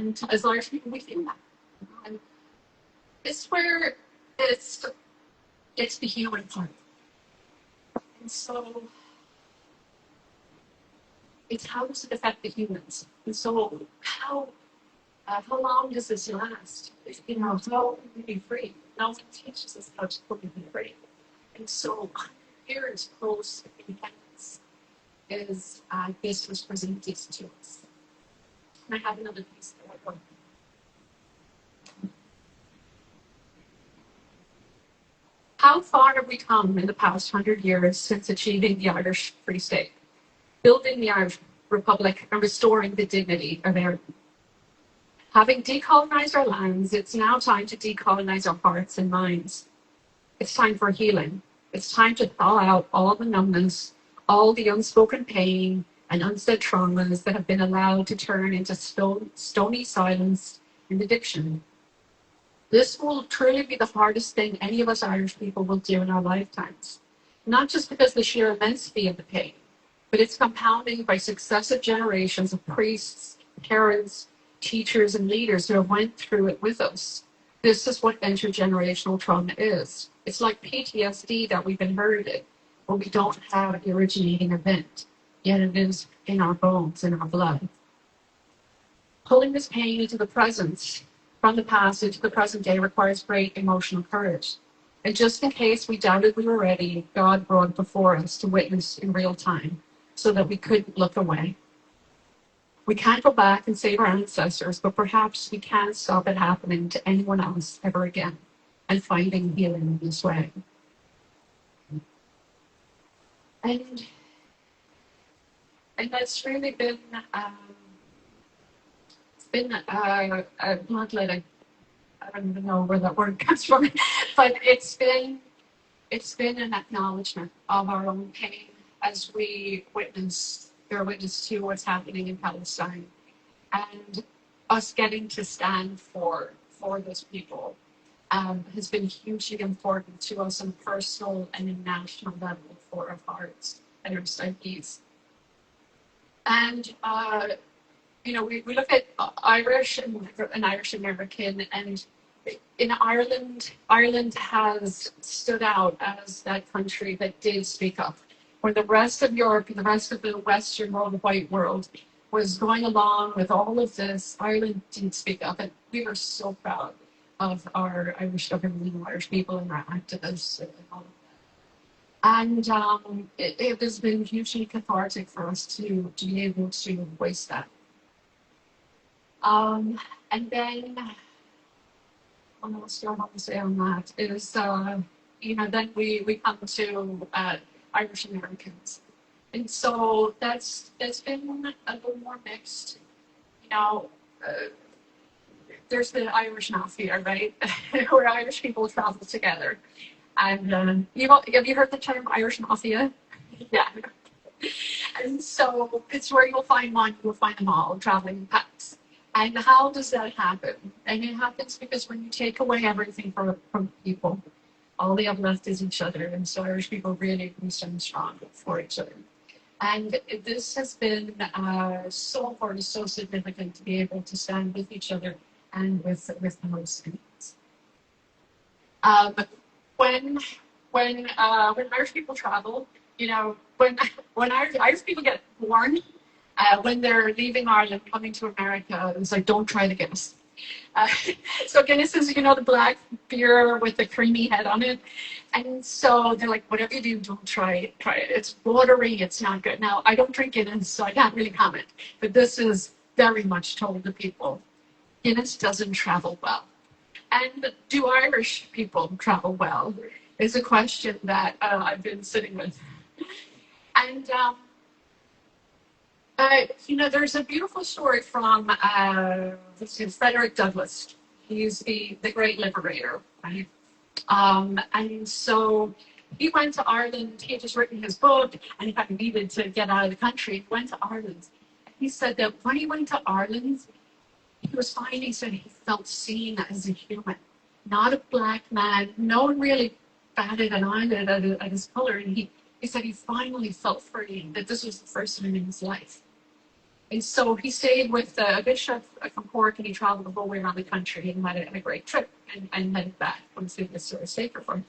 And as Irish people, we feel that. And it's where it's it's the human part. And so it's how does it affect the humans? And so how long does this last? You know, how can we be free? No one teaches us how to fully be free. And so here is post independence is this was presented to us. And I have another piece that I want. How far have we come in the past 100 years since achieving the Irish Free State, building the Irish Republic, and restoring the dignity of Ireland? Having decolonized our lands, it's now time to decolonize our hearts and minds. It's time for healing. It's time to thaw out all the numbness, all the unspoken pain and unsaid traumas that have been allowed to turn into stony silence and addiction. This will truly be the hardest thing any of us Irish people will do in our lifetimes. Not just because the sheer immensity of the pain, but it's compounding by successive generations of priests, parents, teachers, and leaders who have went through it with us. This is what intergenerational trauma is. It's like PTSD that we've inherited, but we don't have the originating event, yet it is in our bones, in our blood. Pulling this pain into the present, from the past into the present day, requires great emotional courage. And just in case we doubted we were ready, God brought before us to witness in real time so that we couldn't look away. We can't go back and save our ancestors, but perhaps we can stop it happening to anyone else ever again and finding healing in this way. And that's really been it's been a bloodletting. I don't even know where that word comes from, but it's been an acknowledgement of our own pain as we bear witness to what's happening in Palestine, and us getting to stand for those people has been hugely important to us on a personal and a national level for our hearts and our psyches. And we look at Irish and an Irish American, and in Ireland has stood out as that country that did speak up. When the rest of Europe and the rest of the Western world, the white world, was going along with all of this, Ireland didn't speak up. And we were so proud of our Irish government and Irish people and our activists and all of that. And it has been hugely cathartic for us to be able to voice that. And then, what else do I want to say on that? Is, then we come to Irish Americans. And so that's been a little more mixed. There's the Irish Mafia, right? Where Irish people travel together. And have you heard the term Irish Mafia? Yeah. And so it's where you'll find one, you'll find them all traveling in packs. And how does that happen? And it happens because when you take away everything from people, all they have left is each other. And so Irish people really stand strong for each other. And this has been so important, so significant to be able to stand with each other and with the Palestinians. When Irish people travel, when Irish people get born, when they're leaving Ireland, coming to America, it's like, don't try the Guinness. So Guinness is, the black beer with the creamy head on it. And so they're like, whatever you do, don't try it. It's watery, it's not good. Now, I don't drink Guinness, so I can't really comment. But this is very much told to people. Guinness doesn't travel well. And do Irish people travel well? Is a question that I've been sitting with. And there's a beautiful story from Frederick Douglass. He's the great liberator, right? And so he went to Ireland. He had just written his book, and he kind of needed to get out of the country. He went to Ireland. He said that when he went to Ireland, he was fine. He said he felt seen as a human, not a black man. No one really batted an eyelid at his color. And he said he finally felt free, that this was the first time in his life. And so he stayed with a bishop from Cork, and he traveled the whole way around the country and had a great trip and headed back once he was sort of safer for him.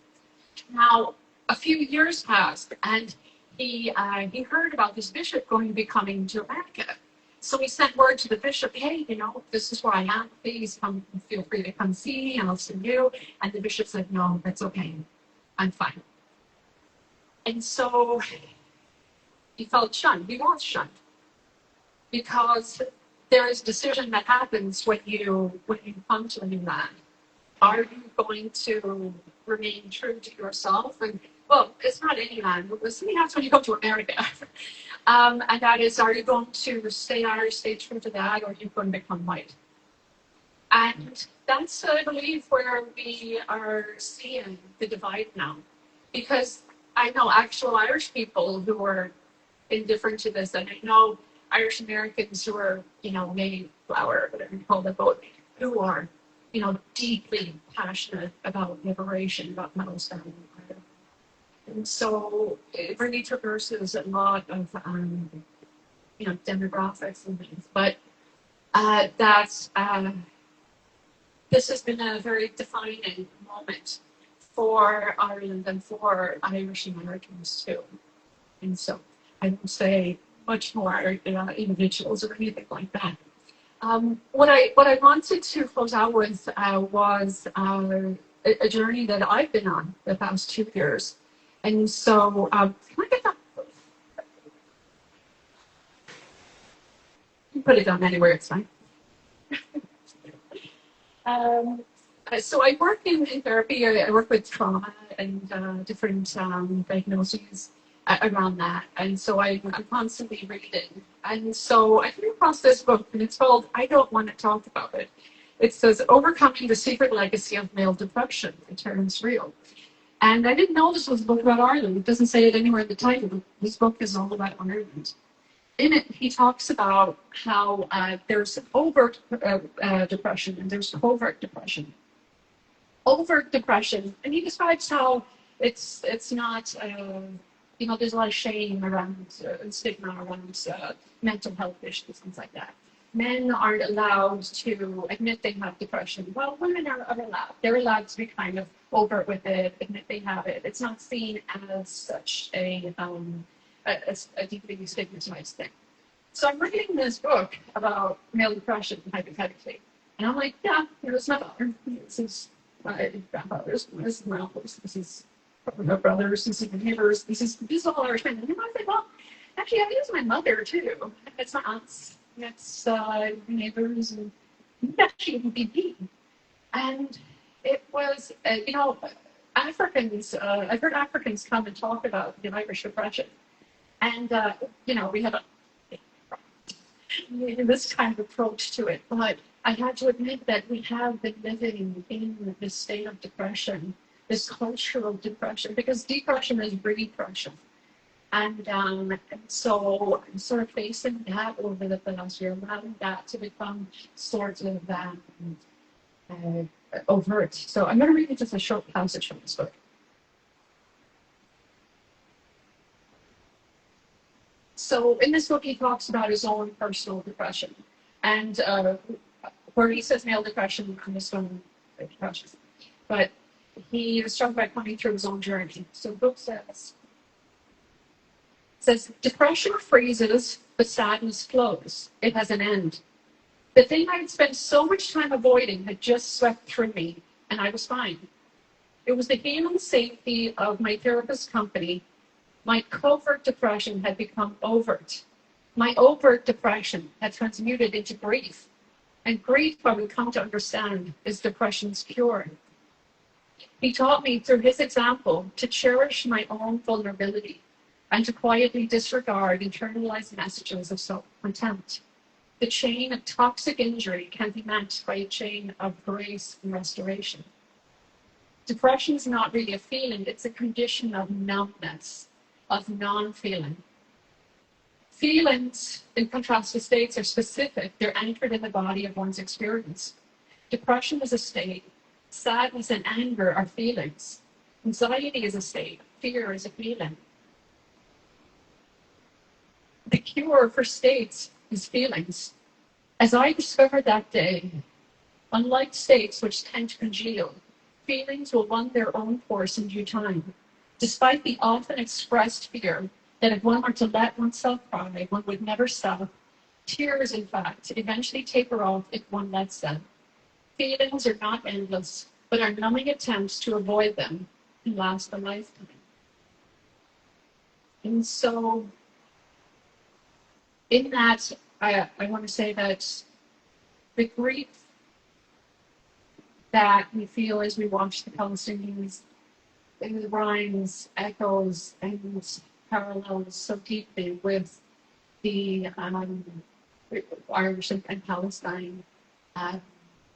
Now, a few years passed, and he heard about this bishop going to be coming to America. So he sent word to the bishop, hey, this is where I am. Please come, feel free to come see, and I'll send you. And the bishop said, no, that's okay. I'm fine. And so he felt shunned. He was shunned. Because there is a decision that happens when you come to a new land. Are you going to remain true to yourself? And well, it's not any land. That's when you go to America. And that is, are you going to stay Irish, stay true to that, or are you going to become white? And that's, I believe, where we are seeing the divide now. Because I know actual Irish people who are indifferent to this, and I know Irish Americans who are, Mayflower, whatever you call them, who are, deeply passionate about liberation, about Palestine. And so it really traverses a lot of, demographics and things. But this has been a very defining moment for Ireland and for Irish Americans too. And so I would say much more individuals or anything like that. What I wanted to close out with was a journey that I've been on the past 2 years. And so, can I get that? You can put it down anywhere, it's fine. So I work in therapy. I work with trauma and different diagnoses around that. And so I'm constantly reading. And so I came across this book, and it's called I Don't Want to Talk About It. It says, Overcoming the Secret Legacy of Male Depression, by Terence Real. And I didn't know this was a book about Ireland. It doesn't say it anywhere in the title. This book is all about Ireland. In it, he talks about how there's overt depression and there's covert depression. Overt depression, and he describes how it's not, there's a lot of shame around and stigma around mental health issues, things like that. Men aren't allowed to admit they have depression. Well, women are allowed. They're allowed to be kind of overt with it, admit they have it. It's not seen as such a deeply stigmatized thing. So I'm reading this book about male depression, hypothetically. And I'm like, yeah, it's my father. This is my grandfather's. This is my uncle's. This is my brother's. This is my neighbor's. This is all Irish men. And I think, well, actually, it is my mother, too. It's my aunts. It's neighbors. And actually, it would be me. And it was, Africans, I've heard Africans come and talk about the Irish depression. And, we have this kind of approach to it. But I had to admit that we have been living in this state of depression, this cultural depression, because depression is repression. And so I'm sort of facing that over the last year, allowing that to become sort of overt. So I'm going to read you just a short passage from this book. So in this book, he talks about his own personal depression. And where he says male depression, I'm just going to depression. But he was struck by coming through his own journey. So the book says, depression freezes, but sadness flows. It has an end. The thing I had spent so much time avoiding had just swept through me, and I was fine. It was the human safety of my therapist's company. My covert depression had become overt. My overt depression had transmuted into grief. And grief, what we come to understand, is depression's cure. He taught me through his example to cherish my own vulnerability and to quietly disregard internalized messages of self-contempt. The chain of toxic injury can be met by a chain of grace and restoration. Depression is not really a feeling, it's a condition of numbness, of non-feeling. Feelings, in contrast to states, are specific. They're anchored in the body of one's experience. Depression is a state. Sadness and anger are feelings. Anxiety is a state. Fear is a feeling. The cure for states his feelings. As I discovered that day, unlike states which tend to congeal, feelings will run their own course in due time, despite the often expressed fear that if one were to let oneself cry, one would never stop. Tears, in fact, eventually taper off if one lets them. Feelings are not endless, but our numbing attempts to avoid them can last a lifetime. And so, in that, I want to say that the grief that we feel as we watch the Palestinians, it rhymes, echoes, and parallels so deeply with the Irish and Palestine uh,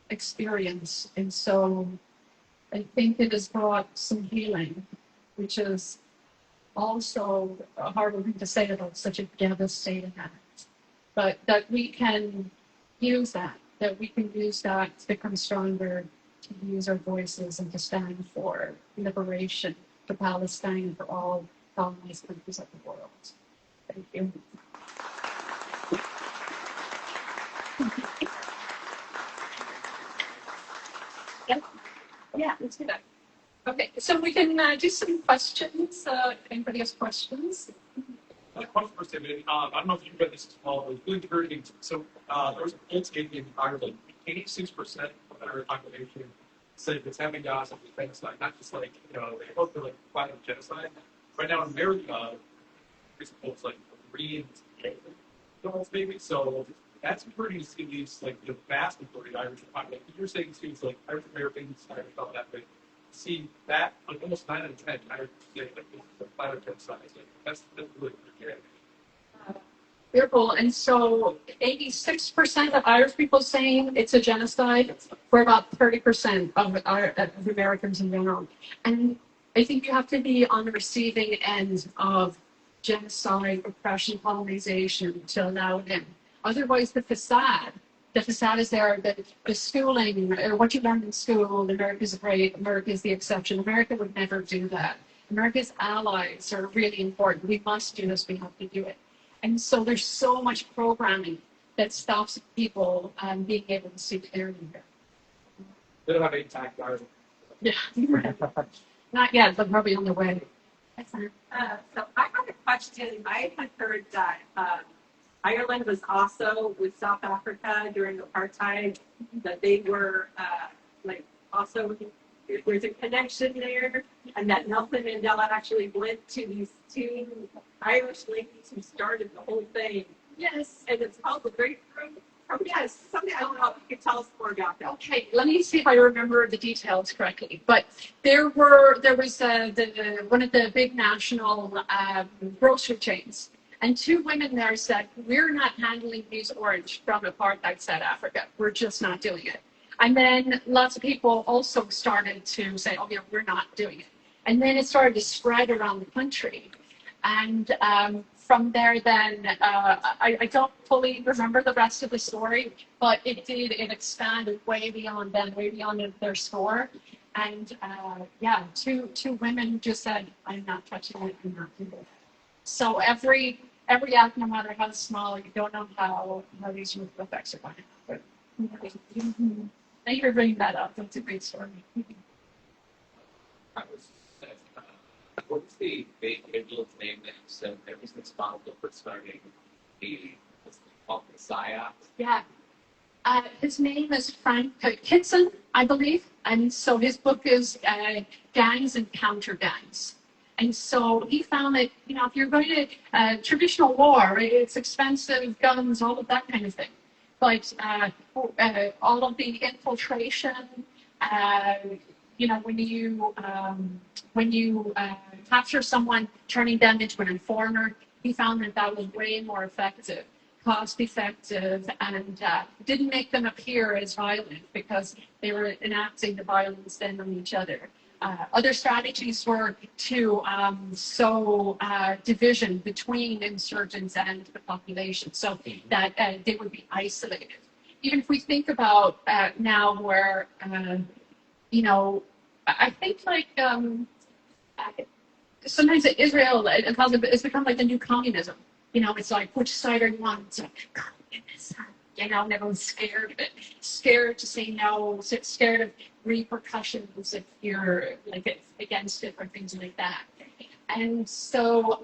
experience. And so I think it has brought some healing, which is also a horrible thing to say about such a devastating act. But that we can use that we can use that to become stronger, to use our voices and to stand for liberation for Palestine and for all colonized countries of the world. Thank you. Yeah, yeah, let's do that. Okay, so we can do some questions. Anybody has questions? A question for David. I don't know if you've read this as well, but it's really encouraging. So there was a poll taken in Ireland. 86% of the Irish population said it's having Gaza as genocide, not just like, they hope they're like violent genocide. Right now in America, there's polls like 3 and maybe. So that's encouraging to see these, like the vast majority of Irish population. You're saying too, it's like Irish Americans, Irish felt that way. See that, like almost 9 out of 10 Irish say like this is a violent genocide. Like, that's really good. Fearful. And so 86% of Irish people saying it's a genocide for about 30% of Americans in general. And I think you have to be on the receiving end of genocide, oppression, colonization to allow it in. Otherwise, the facade is there, the schooling, or what you learned in school, America's great, America's the exception. America would never do that. America's allies are really important. We must do this, we have to do it. And so there's so much programming that stops people being able to see clearly here. They don't have any time, Ireland. Yeah, not yet, but probably on the way. So I had a question. I had heard that Ireland was also with South Africa during apartheid, that they were also there's a connection there, and that Nelson Mandela actually went to these 2 Irish ladies who started the whole thing. Yes. And it's called the Breakthrough. Yes, something I don't know if you could tell us more about that. Okay, let me see if I remember the details correctly. But there was one of the big national grocery chains, and 2 women there said, "We're not handling these orange from apartheid South Africa. We're just not doing it." And then lots of people also started to say, "Oh yeah, we're not doing it." And then it started to spread around the country. And from there, then I don't fully remember the rest of the story, but it expanded way beyond them, way beyond their store. And two women just said, "I'm not touching it, I'm not doing it." So every act, no matter how small, you don't know how these ripple effects are going to happen. Thank you for bringing that up. That's a great story. What was the big Angel's name that you said that was responsible for starting the Messiah? Yeah. His name is Frank Kitson, I believe. And so his book is Gangs and Counter Gangs. And so he found that, if you're going to traditional war, it's expensive, guns, all of that kind of thing. But all of the infiltration, when you capture someone, turning them into an informer, he found that was way more effective, cost effective, and didn't make them appear as violent because they were enacting the violence then on each other. Other strategies were to sow division between insurgents and the population so that they would be isolated. Even if we think about now where, I think sometimes Israel has become like the new communism. It's like, which side are you on? It's like, you know, and everyone's scared, but scared to say no, scared of repercussions if you're like against it or things like that. And so,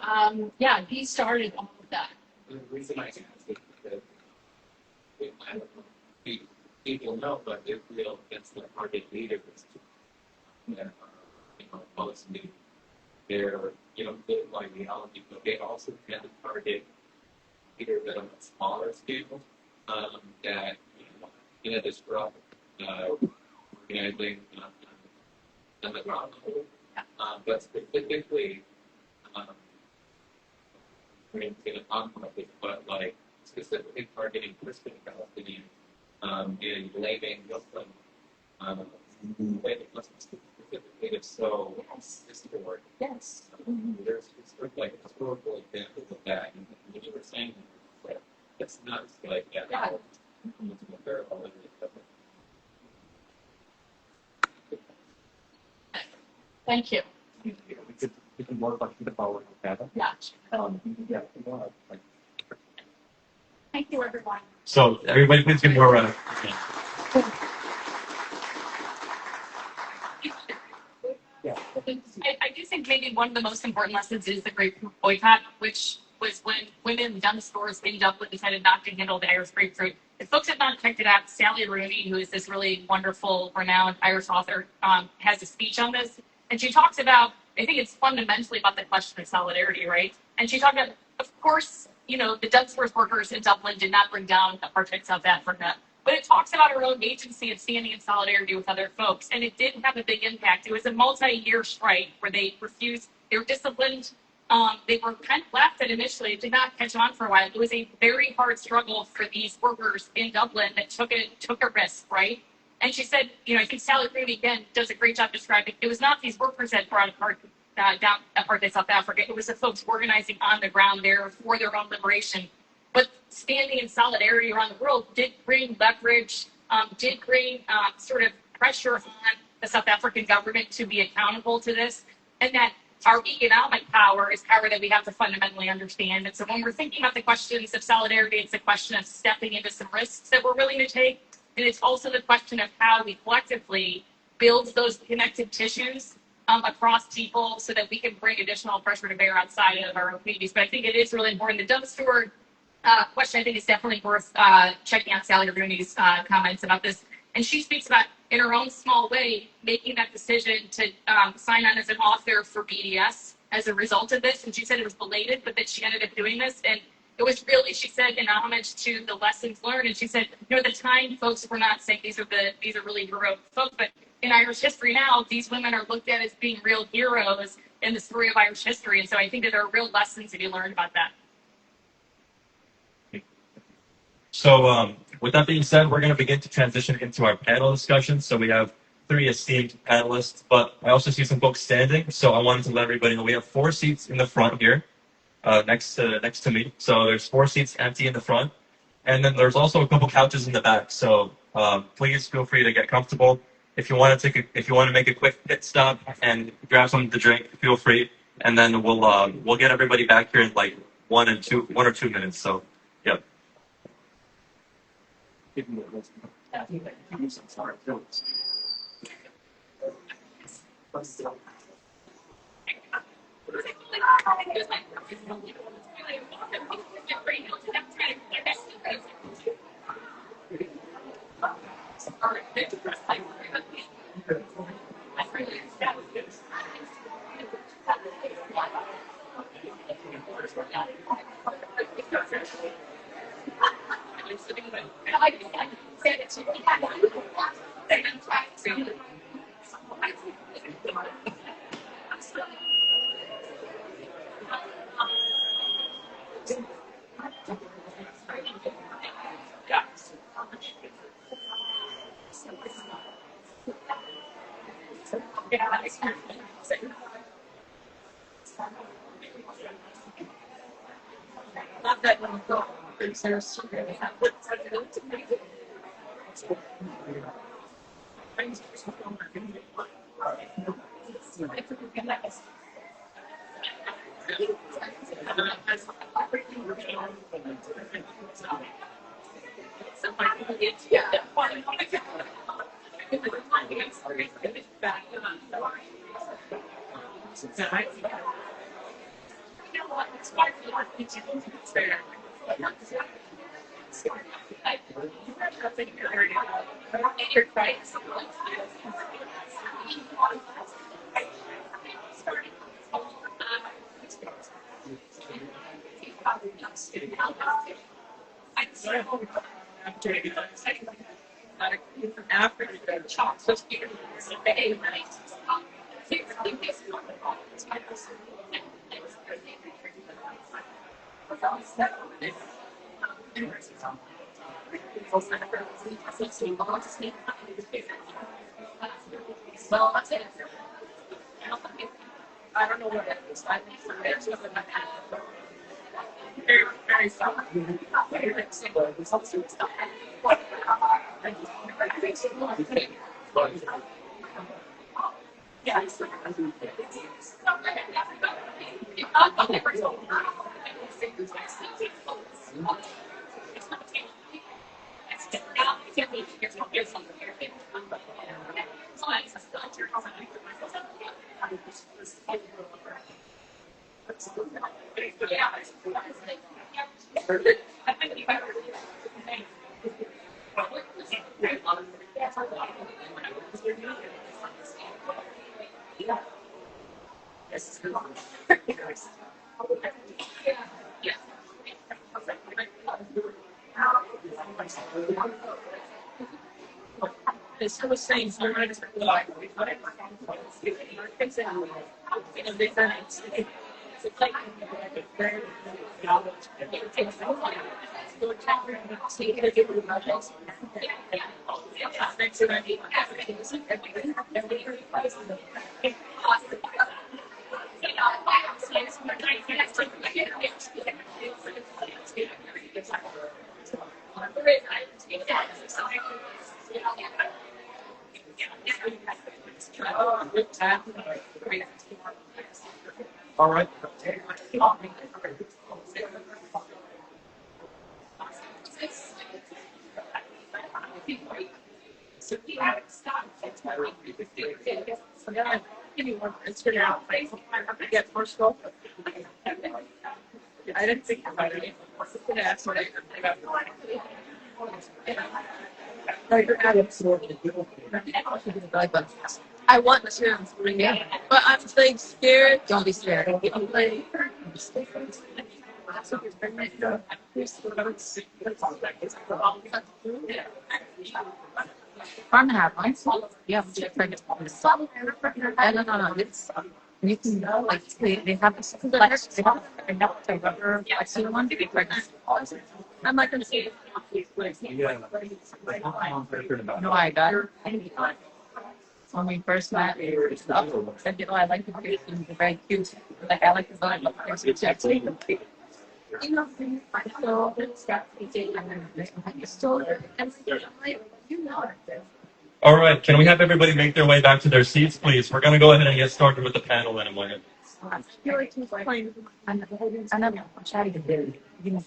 yeah, he started all of that. The reason I ask is because I don't know, people know, but they feel against the party leaders that are, opposed to their, good ideology, but they also tend to target leaders that on a smaller scale, that, disrupt, organizing on the ground level. But specifically, in a conflict, but like specifically targeting Christian Palestinians, and blaming Muslim, blaming Muslim specifically if so historic. Yes. There's sort of like historical examples of that, and when you were saying that, like, it's not like that. Yeah. Thank you. We can more about the power of data. Yeah. Yeah. Thank you, everyone. So everybody, please give more. I do think maybe one of the most important lessons is the grapefruit boycott, which was when women in gun stores in Dublin decided not to handle the Irish grapefruit. If folks have not checked it out, Sally Rooney, who is this really wonderful, renowned Irish author, has a speech on this. And she talks about, I think it's fundamentally about the question of solidarity, right? And she talked about, of course, the gun stores workers in Dublin did not bring down apartheid South Africa. But it talks about her own agency and standing in solidarity with other folks. And it did have a big impact. It was a multi-year strike where they refused, they were disciplined. They were kind of laughed at initially. It did not catch on for a while. It was a very hard struggle for these workers in Dublin that took a risk, right? And she said, I think Sally Rooney, again, does a great job describing it was not these workers that brought down apartheid South Africa. It was the folks organizing on the ground there for their own liberation. But standing in solidarity around the world did bring leverage, did bring sort of pressure on the South African government to be accountable to this, and that our economic power is power that we have to fundamentally understand. And so when we're thinking about the questions of solidarity, it's a question of stepping into some risks that we're willing to take, and it's also the question of how we collectively build those connective tissues across people so that we can bring additional pressure to bear outside of our own communities. But I think it is really important. The dump store question, I think, is definitely worth checking out Sally Rooney's comments about this. And she speaks about, in her own small way, making that decision to sign on as an author for BDS as a result of this. And she said it was belated, but that she ended up doing this. And it was really, she said, in homage to the lessons learned. And she said, at the time, folks were not saying these are really heroic folks, but in Irish history now, these women are looked at as being real heroes in the story of Irish history. And so I think that there are real lessons to be learned about that. So with that being said, we're going to begin to transition into our panel discussion. So we have 3 esteemed panelists, but I also see some folks standing. So I wanted to let everybody know we have 4 seats in the front here, next to me. So there's 4 seats empty in the front, and then there's also a couple couches in the back. So please feel free to get comfortable. If you want to make a quick pit stop and grab something to drink, feel free. And then we'll get everybody back here in like 1 or 2 minutes. So yep. All right. I want to, but I'm like scared. Don't be scared. Farm and half, right? Yeah, no. It's you can like they have this flex. They have a rubber flexing one to be pregnant. I'm like, Yeah. no, I got her. When we first met, I said, I like the fish and they're very cute. Like, I like the vibe of the fish. You know, so it's got still, and you know, All right. Can we have everybody make their way back to their seats, please? We're going to go ahead and get started with the panel in a moment. I feel like he's playing. I'm chatting to Billy. There's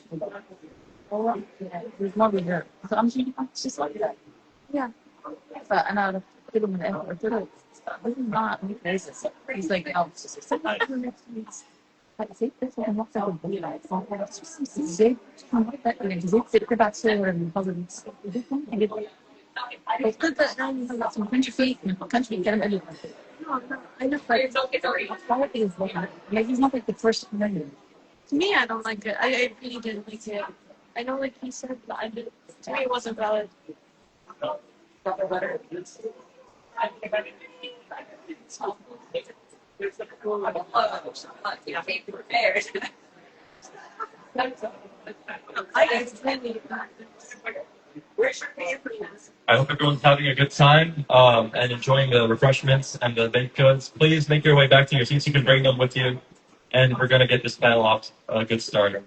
more reserve. So I'm just like that. Yeah. But and I put him in the effort. This is not me. He's like, no, it's just like, see, this one walks out of the light. See, I'm like that. Sit back there and puzzles. It's good that now you have some country feet and country get him everywhere. No, I just like quality is like he's not like the first menu. To me, I don't like it. I really didn't like it. I know, like he said, but I did. To me, it wasn't valid. I hope everyone's having a good time and enjoying the refreshments and the baked goods. Please make your way back to your seats. You can bring them with you. And we're going to get this panel off a good start.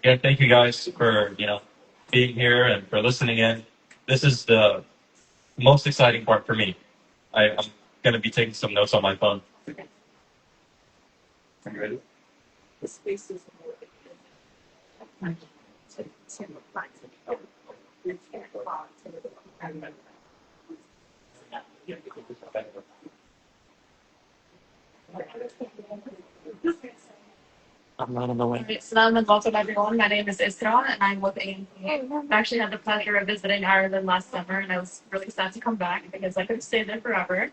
Again, thank you guys for, being here and for listening in. This is the most exciting part for me. I'm going to be taking some notes on my phone. Are you ready? Salam and welcome everyone. My name is Isra and I'm with AMP. I actually had the pleasure of visiting Ireland last summer and I was really sad to come back because I could stay there forever.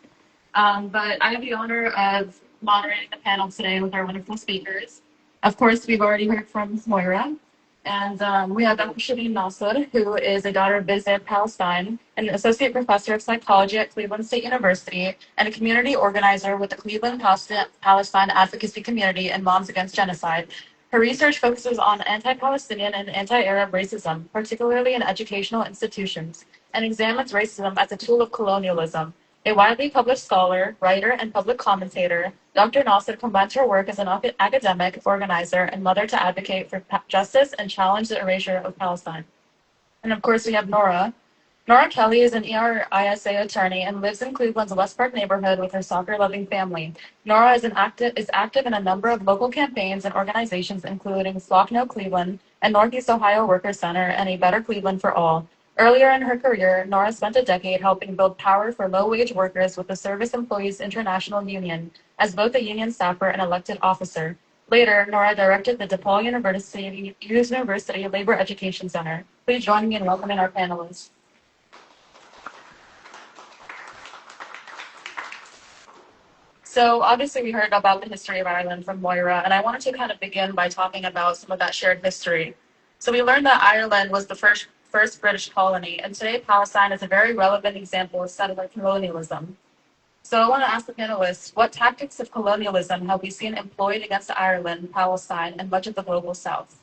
But I have the honor of moderating the panel today with our wonderful speakers. Of course, we've already heard from Moira, and we have Dr. Shireen Nasser, who is a daughter of Visit Palestine, an associate professor of psychology at Cleveland State University, and a community organizer with the Cleveland Palestine advocacy community and Moms Against Genocide. Her research focuses on anti-Palestinian and anti-Arab racism, particularly in educational institutions, and examines racism as a tool of colonialism. A widely published scholar, writer, and public commentator, Dr. Nasser combines her work as an academic, organizer, and mother to advocate for justice and challenge the erasure of Palestine. And of course, we have Nora. Nora Kelly is an ERISA attorney and lives in Cleveland's West Park neighborhood with her soccer-loving family. Nora is active in a number of local campaigns and organizations, including Flock No Cleveland and Northeast Ohio Workers Center and A Better Cleveland for All. Earlier in her career, Nora spent a decade helping build power for low-wage workers with the Service Employees International Union as both a union staffer and elected officer. Later, Nora directed the DePaul University Labor Education Center. Please join me in welcoming our panelists. So obviously we heard about the history of Ireland from Moira, and I wanted to kind of begin by talking about some of that shared history. So we learned that Ireland was the first British colony, and today Palestine is a very relevant example of settler colonialism. So I want to ask the panelists, what tactics of colonialism have we seen employed against Ireland, Palestine, and much of the global South?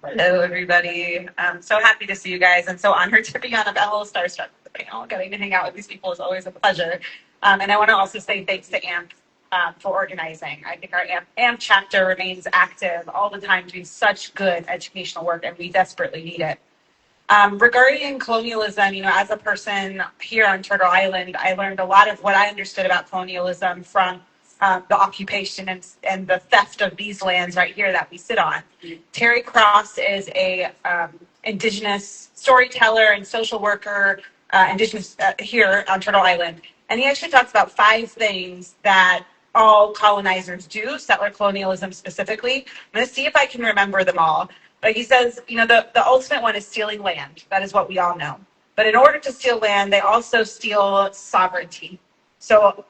Hello, everybody. I'm so happy to see you guys and so honored to be on. I'm a little starstruck with the panel. Getting to hang out with these people is always a pleasure. And I want to also say thanks to AMP for organizing. I think our AMP chapter remains active all the time, doing such good educational work, and we desperately need it. Regarding colonialism, as a person here on Turtle Island, I learned a lot of what I understood about colonialism from the occupation and the theft of these lands right here that we sit on. Terry Cross is a indigenous storyteller and social worker, indigenous here on Turtle Island, and he actually talks about 5 things that all colonizers do, settler colonialism specifically. I'm going to see if I can remember them all. But he says, the ultimate one is stealing land. That is what we all know. But in order to steal land, they also steal sovereignty. So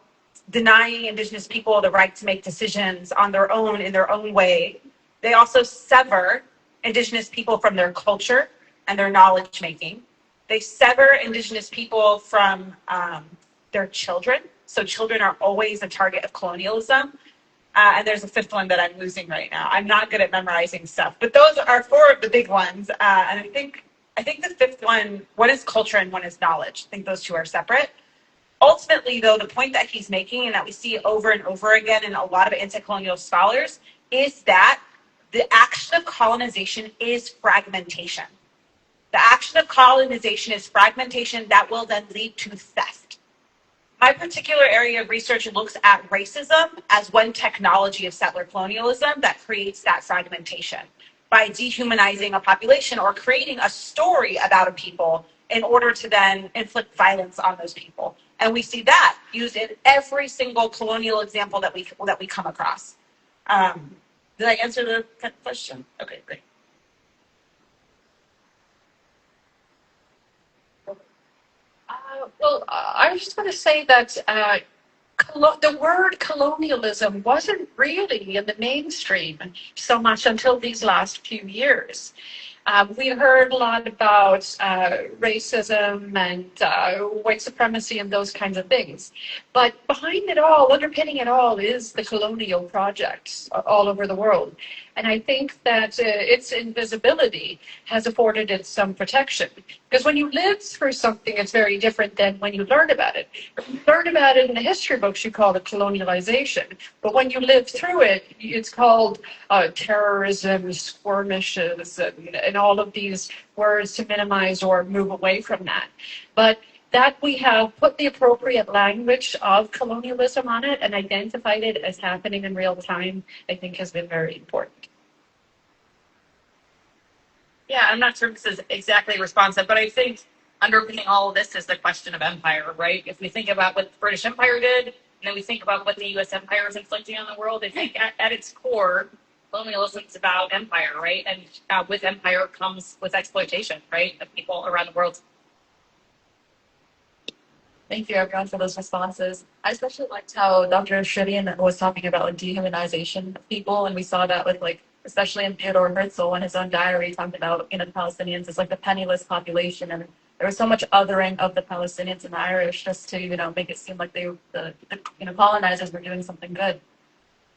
denying indigenous people the right to make decisions on their own, in their own way. They also sever indigenous people from their culture and their knowledge making. They sever indigenous people from their children. So children are always a target of colonialism. And there's a 5th one that I'm losing right now. I'm not good at memorizing stuff, but those are 4 of the big ones. And I think the 5th one is culture and one is knowledge. I think those 2 are separate. Ultimately, though, the point that he's making and that we see over and over again in a lot of anti-colonial scholars is that the action of colonization is fragmentation. The action of colonization is fragmentation that will then lead to theft. My particular area of research looks at racism as one technology of settler colonialism that creates that fragmentation by dehumanizing a population or creating a story about a people in order to then inflict violence on those people. And we see that used in every single colonial example that we come across. Did I answer the question? Okay, great. I was just going to say that the word colonialism wasn't really in the mainstream so much until these last few years. We heard a lot about racism and white supremacy and those kinds of things. But behind it all, underpinning it all, is the colonial projects all over the world. And I think that its invisibility has afforded it some protection. Because when you live through something, it's very different than when you learn about it. When you learn about it in the history books, you call it colonialization. But when you live through it, it's called terrorism, skirmishes, and all of these words to minimize or move away from that. But that we have put the appropriate language of colonialism on it and identified it as happening in real time, I think has been very important. Yeah, I'm not sure if this is exactly responsive, but I think underpinning all of this is the question of empire, right? If we think about what the British Empire did, and then we think about what the U.S. empire is inflicting on the world, I think at its core, colonialism is about empire, right? And with empire comes with exploitation, right, of people around the world. Thank you, everyone, for those responses. I especially liked how Dr. Shrivian was talking about like dehumanization of people, and we saw that with like, especially in Theodore Herzl in his own diary, talked about the Palestinians as like the penniless population, and there was so much othering of the Palestinians and the Irish just to make it seem like the colonizers were doing something good.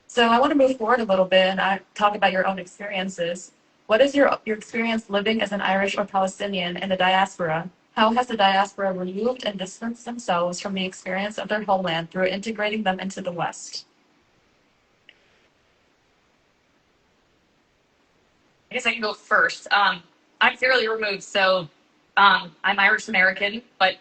So I want to move forward a little bit and talk about your own experiences. What is your experience living as an Irish or Palestinian in the diaspora? How has the diaspora removed and distanced themselves from the experience of their homeland through integrating them into the West? I guess I can go first. I'm fairly removed, so I'm Irish American, but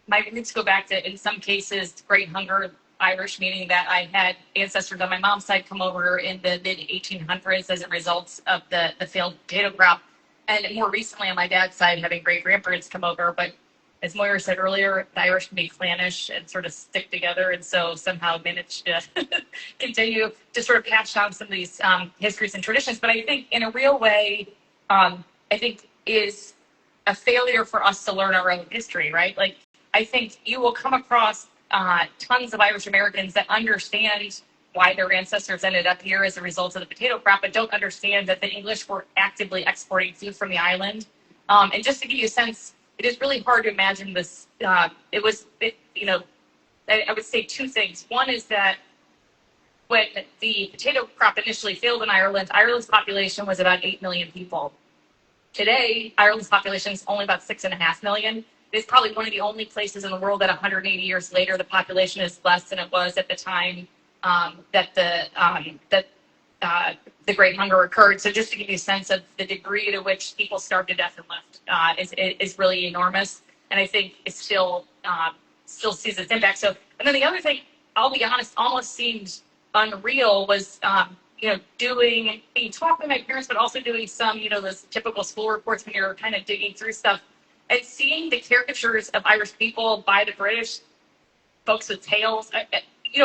my roots go back to, in some cases, Great Hunger Irish, meaning that I had ancestors on my mom's side come over in the mid 1800s as a result of the failed potato crop. And more recently on my dad's side, having great grandparents come over. But as Moira said earlier, the Irish can be clannish and sort of stick together. And so somehow managed to continue to sort of pass down some of these histories and traditions. But I think in a real way, I think is a failure for us to learn our own history, right? Like, I think you will come across tons of Irish Americans that understand why their ancestors ended up here as a result of the potato crop, but don't understand that the English were actively exporting food from the island. And just to give you a sense, it is really hard to imagine this. I would say two things. One is that when the potato crop initially failed in Ireland, Ireland's population was about 8 million people. Today, Ireland's population is only about 6.5 million. It's probably one of the only places in the world that 180 years later, the population is less than it was at the time that the Great Hunger occurred. So just to give you a sense of the degree to which people starved to death and left is really enormous, and I think it still sees its impact. So, and then the other thing, I'll be honest, almost seemed unreal was being taught by my parents, but also doing some those typical school reports when you're kind of digging through stuff and seeing the caricatures of Irish people by the British folks with tails.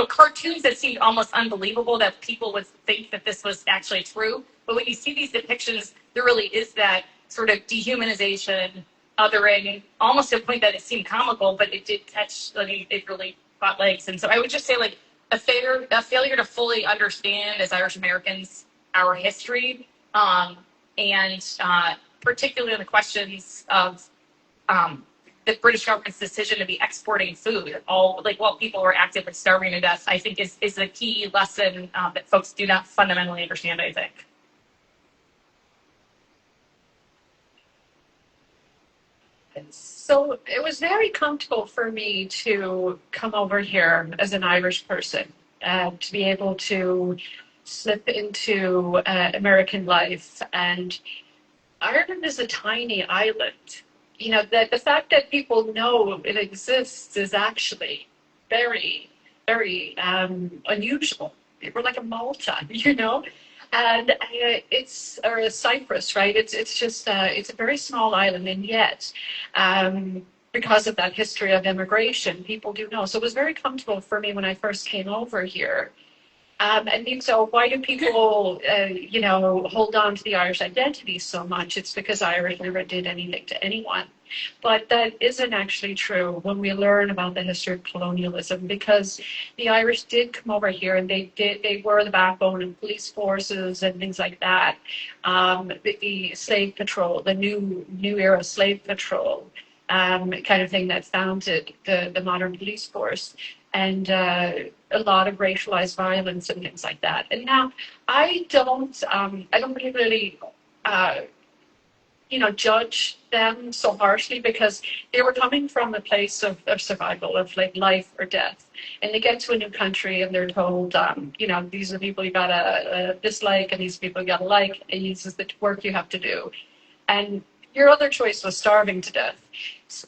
Cartoons that seemed almost unbelievable that people would think that this was actually true. But when you see these depictions, there really is that sort of dehumanization, othering, almost to a point that it seemed comical, but it did catch, it really caught legs. And so I would just say, like, a failure to fully understand as Irish Americans our history, and particularly the questions of the British government's decision to be exporting food, while people were actively starving to death, I think is a key lesson that folks do not fundamentally understand, I think. So it was very comfortable for me to come over here as an Irish person, to be able to slip into American life. And Ireland is a tiny island. The fact that people know it exists is actually very, very unusual. We're like a Malta, and or Cyprus, right? It's just it's a very small island, and yet because of that history of immigration, people do know. So it was very comfortable for me when I first came over here. And so why do people, hold on to the Irish identity so much? It's because Irish never did anything to anyone. But that isn't actually true when we learn about the history of colonialism, because the Irish did come over here and they were the backbone of police forces and things like that. The slave patrol, the new era slave patrol, kind of thing that founded the modern police force. And a lot of racialized violence and things like that. And now I don't particularly, judge them so harshly, because they were coming from a place of survival, of like life or death. And they get to a new country and they're told, these are the people you gotta dislike, and these people you gotta like, and this is the work you have to do. And Your other choice was starving to death.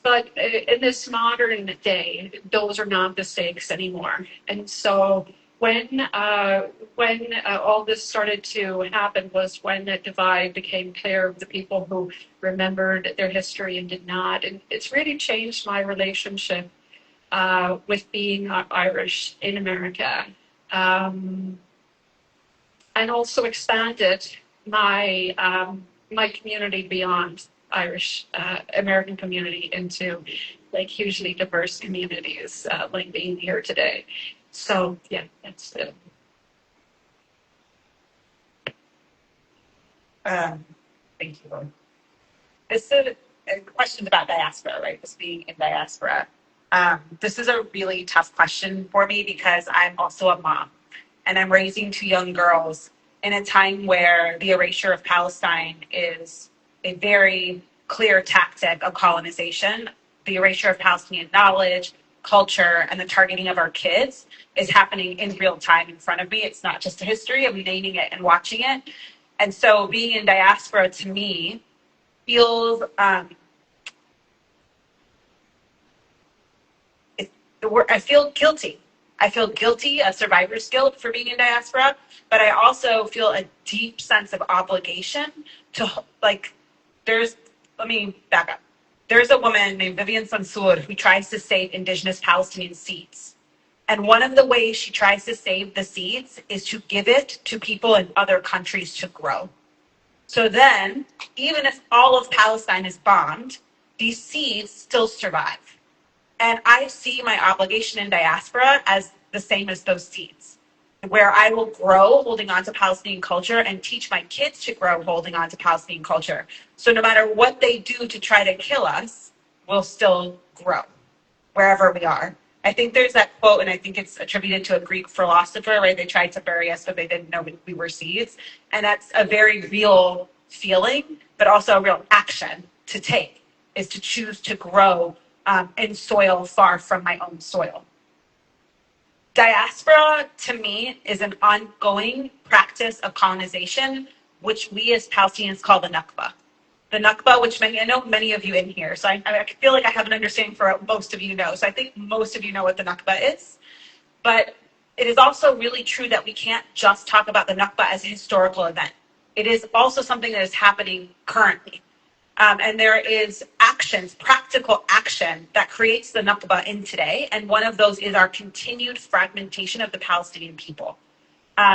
But in this modern day, those are not the stakes anymore. And so when all this started to happen was when that divide became clear of the people who remembered their history and did not. And it's really changed my relationship with being Irish in America. Um, and also expanded my community beyond Irish American community into like hugely diverse communities, like being here today. So yeah, that's it. Thank you. This is a question about diaspora, right? This being in diaspora. This is a really tough question for me because I'm also a mom and I'm raising two young girls in a time where the erasure of Palestine is a very clear tactic of colonization. The erasure of Palestinian knowledge, culture, and the targeting of our kids is happening in real time in front of me. It's not just a history, I'm naming it and watching it. And so being in diaspora to me feels I feel guilty. I feel guilty, a survivor's guilt for being in diaspora, but I also feel a deep sense of obligation to like. There's let me back up. There's a woman named Vivian Sansour who tries to save indigenous Palestinian seeds. And one of the ways she tries to save the seeds is to give it to people in other countries to grow. So then, even if all of Palestine is bombed, these seeds still survive. And I see my obligation in diaspora as the same as those seeds, where I will grow holding on to Palestinian culture and teach my kids to grow holding on to Palestinian culture. So no matter what they do to try to kill us, we'll still grow wherever we are. I think there's that quote, and I think it's attributed to a Greek philosopher, right? They tried to bury us, but they didn't know we were seeds. And that's a very real feeling, but also a real action to take, is to choose to grow in soil far from my own soil. Diaspora, to me, is an ongoing practice of colonization, which we as Palestinians call the Nakba. The Nakba, which I know many of you in here, so I feel like I have an understanding for what most of you know. So I think most of you know what the Nakba is. But it is also really true that we can't just talk about the Nakba as a historical event. It is also something that is happening currently. And there is actions, practical action that creates the Nakba in today. And one of those is our continued fragmentation of the Palestinian people.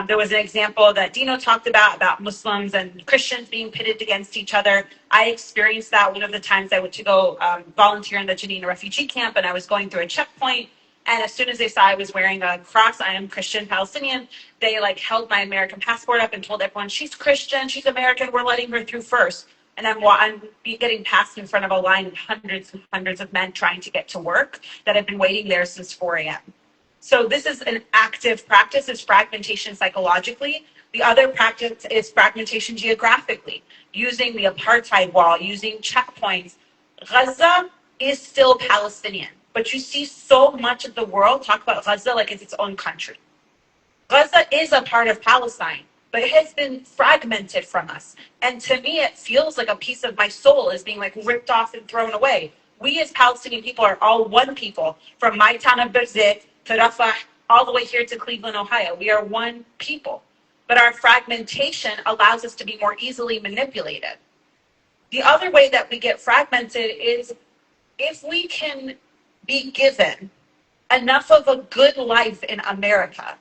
There was an example that Dino talked about Muslims and Christians being pitted against each other. I experienced that one of the times I went to go volunteer in the Jenin refugee camp, and I was going through a checkpoint. And as soon as they saw I was wearing a cross, I am Christian Palestinian, they like held my American passport up and told everyone, she's Christian, she's American, we're letting her through first. And I'm getting passed in front of a line of hundreds and hundreds of men trying to get to work that have been waiting there since 4 a.m. So this is an active practice, is fragmentation psychologically. The other practice is fragmentation geographically, using the apartheid wall, using checkpoints. Gaza is still Palestinian, but you see so much of the world talk about Gaza like it's its own country. Gaza is a part of Palestine, but it has been fragmented from us. And to me, it feels like a piece of my soul is being like ripped off and thrown away. We as Palestinian people are all one people, from my town of Berzit to Rafah, all the way here to Cleveland, Ohio. We are one people. But our fragmentation allows us to be more easily manipulated. The other way that we get fragmented is if we can be given enough of a good life in America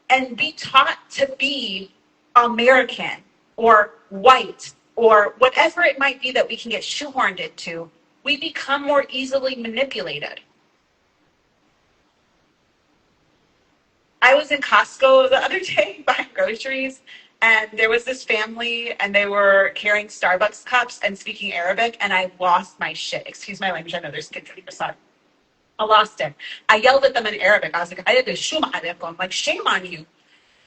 and be taught to be American or white or whatever it might be that we can get shoehorned into, we become more easily manipulated. I was in Costco the other day buying groceries, and there was this family, and they were carrying Starbucks cups and speaking Arabic, and I lost my shit. Excuse my language. I know there's kids in the I lost it. I yelled at them in Arabic. I was like, I'm like, shame on you.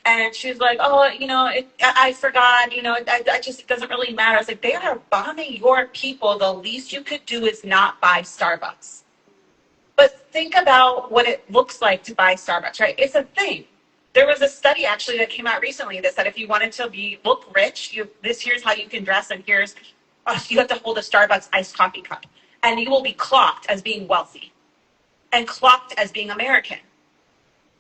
And she was like, oh, I forgot, I just, it doesn't really matter. I was like, they are bombing your people. The least you could do is not buy Starbucks. But think about what it looks like to buy Starbucks, right? It's a thing. There was a study actually that came out recently that said if you wanted to look rich, here's how you can dress, and here's you have to hold a Starbucks iced coffee cup, and you will be clocked as being wealthy and clocked as being American.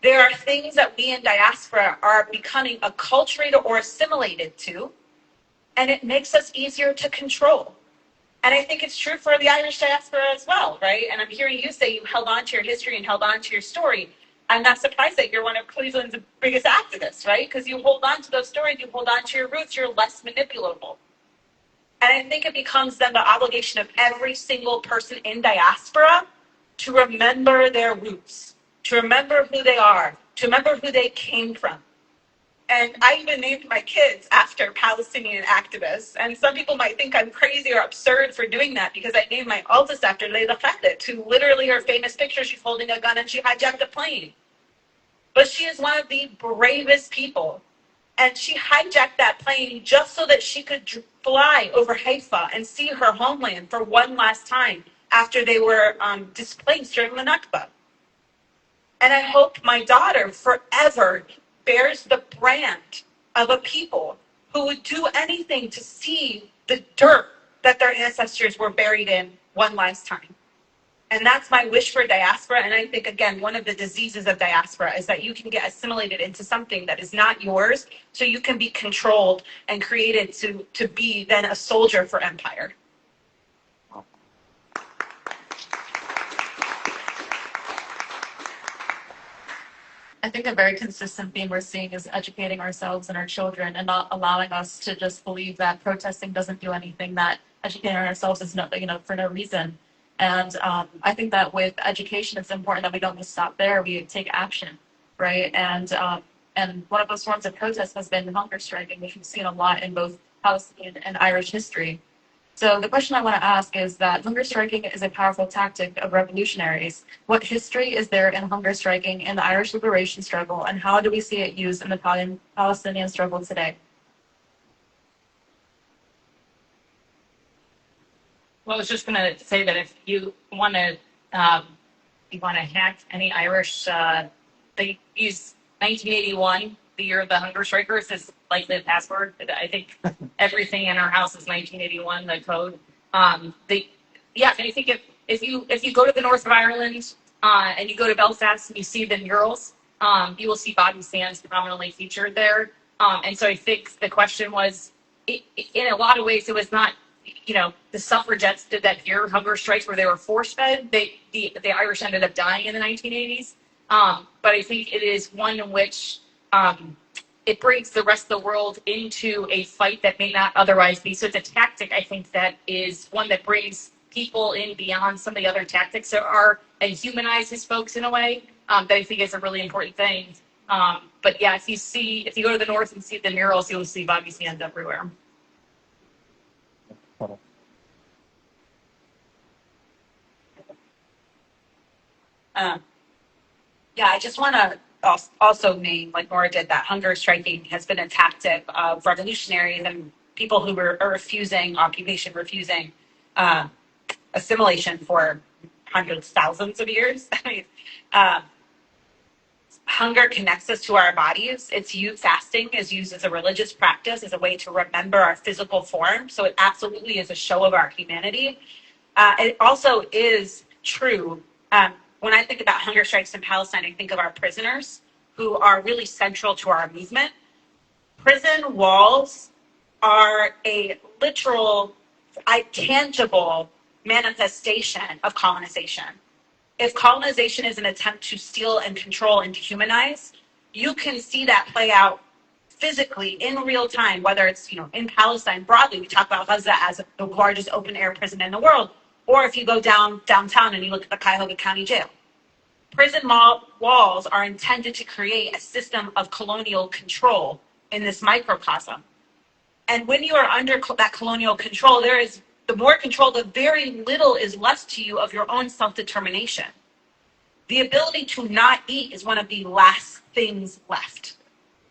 There are things that we in diaspora are becoming acculturated or assimilated to, and it makes us easier to control. And I think it's true for the Irish diaspora as well, right? And I'm hearing you say you held on to your history and held on to your story. I'm not surprised that you're one of Cleveland's biggest activists, right? Because you hold on to those stories, you hold on to your roots, you're less manipulable. And I think it becomes then the obligation of every single person in diaspora to remember their roots, to remember who they are, to remember who they came from. And I even named my kids after Palestinian activists. And some people might think I'm crazy or absurd for doing that because I named my oldest after Leila Khaled, who literally her famous picture, she's holding a gun and she hijacked a plane. But she is one of the bravest people. And she hijacked that plane just so that she could fly over Haifa and see her homeland for one last time after they were displaced during the Nakba. And I hope my daughter forever bears the brand of a people who would do anything to see the dirt that their ancestors were buried in one last time. And that's my wish for diaspora. And I think, again, one of the diseases of diaspora is that you can get assimilated into something that is not yours, so you can be controlled and created to be then a soldier for empire. I think a very consistent theme we're seeing is educating ourselves and our children and not allowing us to just believe that protesting doesn't do anything, that educating ourselves is no, for no reason. And I think that with education, it's important that we don't just stop there, we take action, right? And one of those forms of protest has been hunger striking, which we've seen a lot in both Palestinian and Irish history. So the question I want to ask is that hunger striking is a powerful tactic of revolutionaries. What history is there in hunger striking in the Irish liberation struggle, and how do we see it used in the Palestinian struggle today? Well, I was just going to say that if you want to hack any Irish, they use 1981, the year of the hunger strikers, as like the password. I think everything in our house is 1981, the code. Yeah, and I think if you go to the north of Ireland and you go to Belfast and you see the murals, you will see body stands prominently featured there. And so I think the question was, in a lot of ways, it was not, the suffragettes did that year hunger strikes where they were force fed. The Irish ended up dying in the 1980s. But I think it is one in which it brings the rest of the world into a fight that may not otherwise be. So it's a tactic, I think, that is one that brings people in beyond some of the other tactics that are, and humanizes folks in a way that I think is a really important thing. But yeah, if you go to the north and see the murals, you'll see body stands everywhere. Yeah, I just want to also name, like Nora did, that hunger striking has been a tactic of revolutionaries and people who were refusing occupation, refusing assimilation for hundreds, thousands of years. I mean, hunger connects us to our bodies. Fasting is used as a religious practice, as a way to remember our physical form. So it absolutely is a show of our humanity. It also is true. When I think about hunger strikes in Palestine, I think of our prisoners who are really central to our movement. Prison walls are a literal, tangible manifestation of colonization. If colonization is an attempt to steal and control and dehumanize, you can see that play out physically in real time, whether it's, in Palestine broadly, we talk about Gaza as the largest open air prison in the world, or if you go downtown and you look at the Cuyahoga County Jail. Prison walls are intended to create a system of colonial control in this microcosm. And when you are under that colonial control, the more control, the very little is left to you of your own self-determination. The ability to not eat is one of the last things left.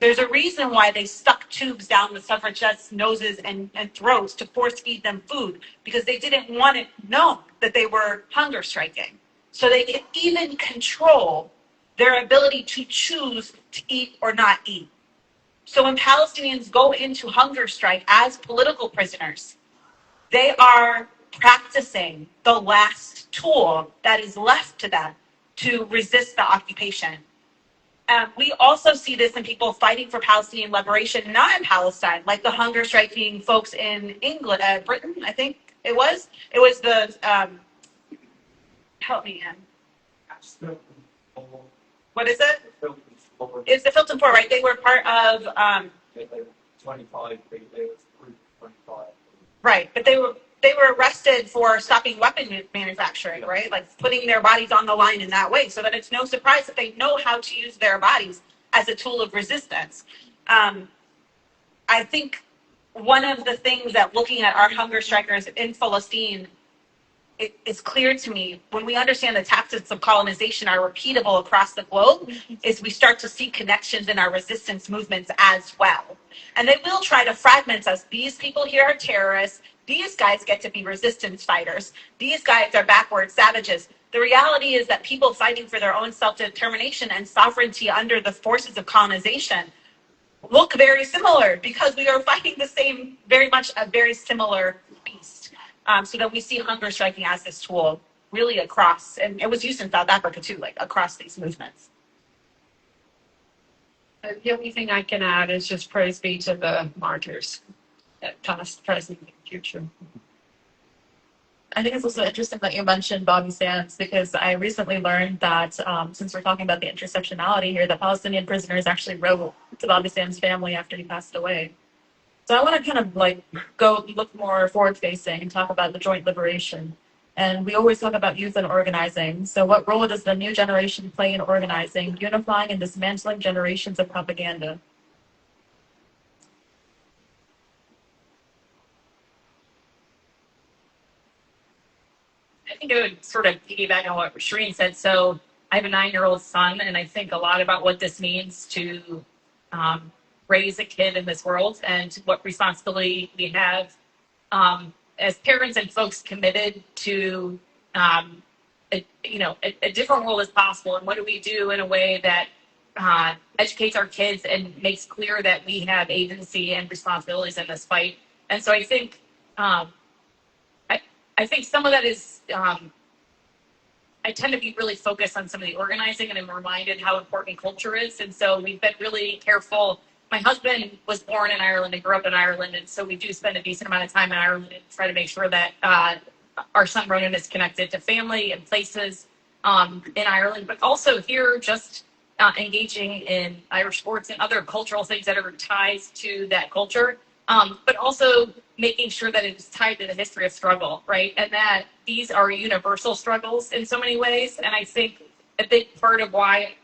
There's a reason why they stuck tubes down the suffragettes' noses and throats to force feed them food, because they didn't want it known that they were hunger striking. So they can even control their ability to choose to eat or not eat. So when Palestinians go into hunger strike as political prisoners, They are practicing the last tool that is left to them to resist the occupation. We also see this in people fighting for Palestinian liberation, not in Palestine, like the hunger striking folks in England, Britain, I think it was. It was the, help me in. What is it? It's the Filton Four, right? They were part of, 25, they was 25. right, but they were arrested for stopping weapon manufacturing, right? Like putting their bodies on the line in that way, so that it's no surprise that they know how to use their bodies as a tool of resistance. I think one of the things that looking at our hunger strikers in Palestine, it's clear to me when we understand the tactics of colonization are repeatable across the globe, is we start to see connections in our resistance movements as well. And they will try to fragment us. These people here are terrorists. These guys get to be resistance fighters. These guys are backward savages. The reality is that people fighting for their own self-determination and sovereignty under the forces of colonization look very similar because we are fighting the same, very much a very similar beast. So that we see hunger striking as this tool really across, and it was used in South Africa too, like across these movements. The only thing I can add is just praise be to the martyrs, past, present, and future. I think it's also interesting that you mentioned Bobby Sands because I recently learned that since we're talking about the intersectionality here, the Palestinian prisoners actually wrote to Bobby Sands' family after he passed away. So I want to kind of like go look more forward facing and talk about the joint liberation. And we always talk about youth and organizing. So what role does the new generation play in organizing, unifying and dismantling generations of propaganda? I think it would sort of piggyback on what Shireen said. So I have a 9-year-old son, and I think a lot about what this means to raise a kid in this world and what responsibility we have as parents and folks committed to a different world as possible. And what do we do in a way that educates our kids and makes clear that we have agency and responsibilities in this fight? And so I think I think some of that is I tend to be really focused on some of the organizing, and I'm reminded how important culture is. And so we've been really careful. My husband was born in Ireland and grew up in Ireland, and so we do spend a decent amount of time in Ireland and try to make sure that our son Ronan is connected to family and places in Ireland, but also here just engaging in Irish sports and other cultural things that are ties to that culture, but also making sure that it is tied to the history of struggle, right? And that these are universal struggles in so many ways. And I think a big part of why,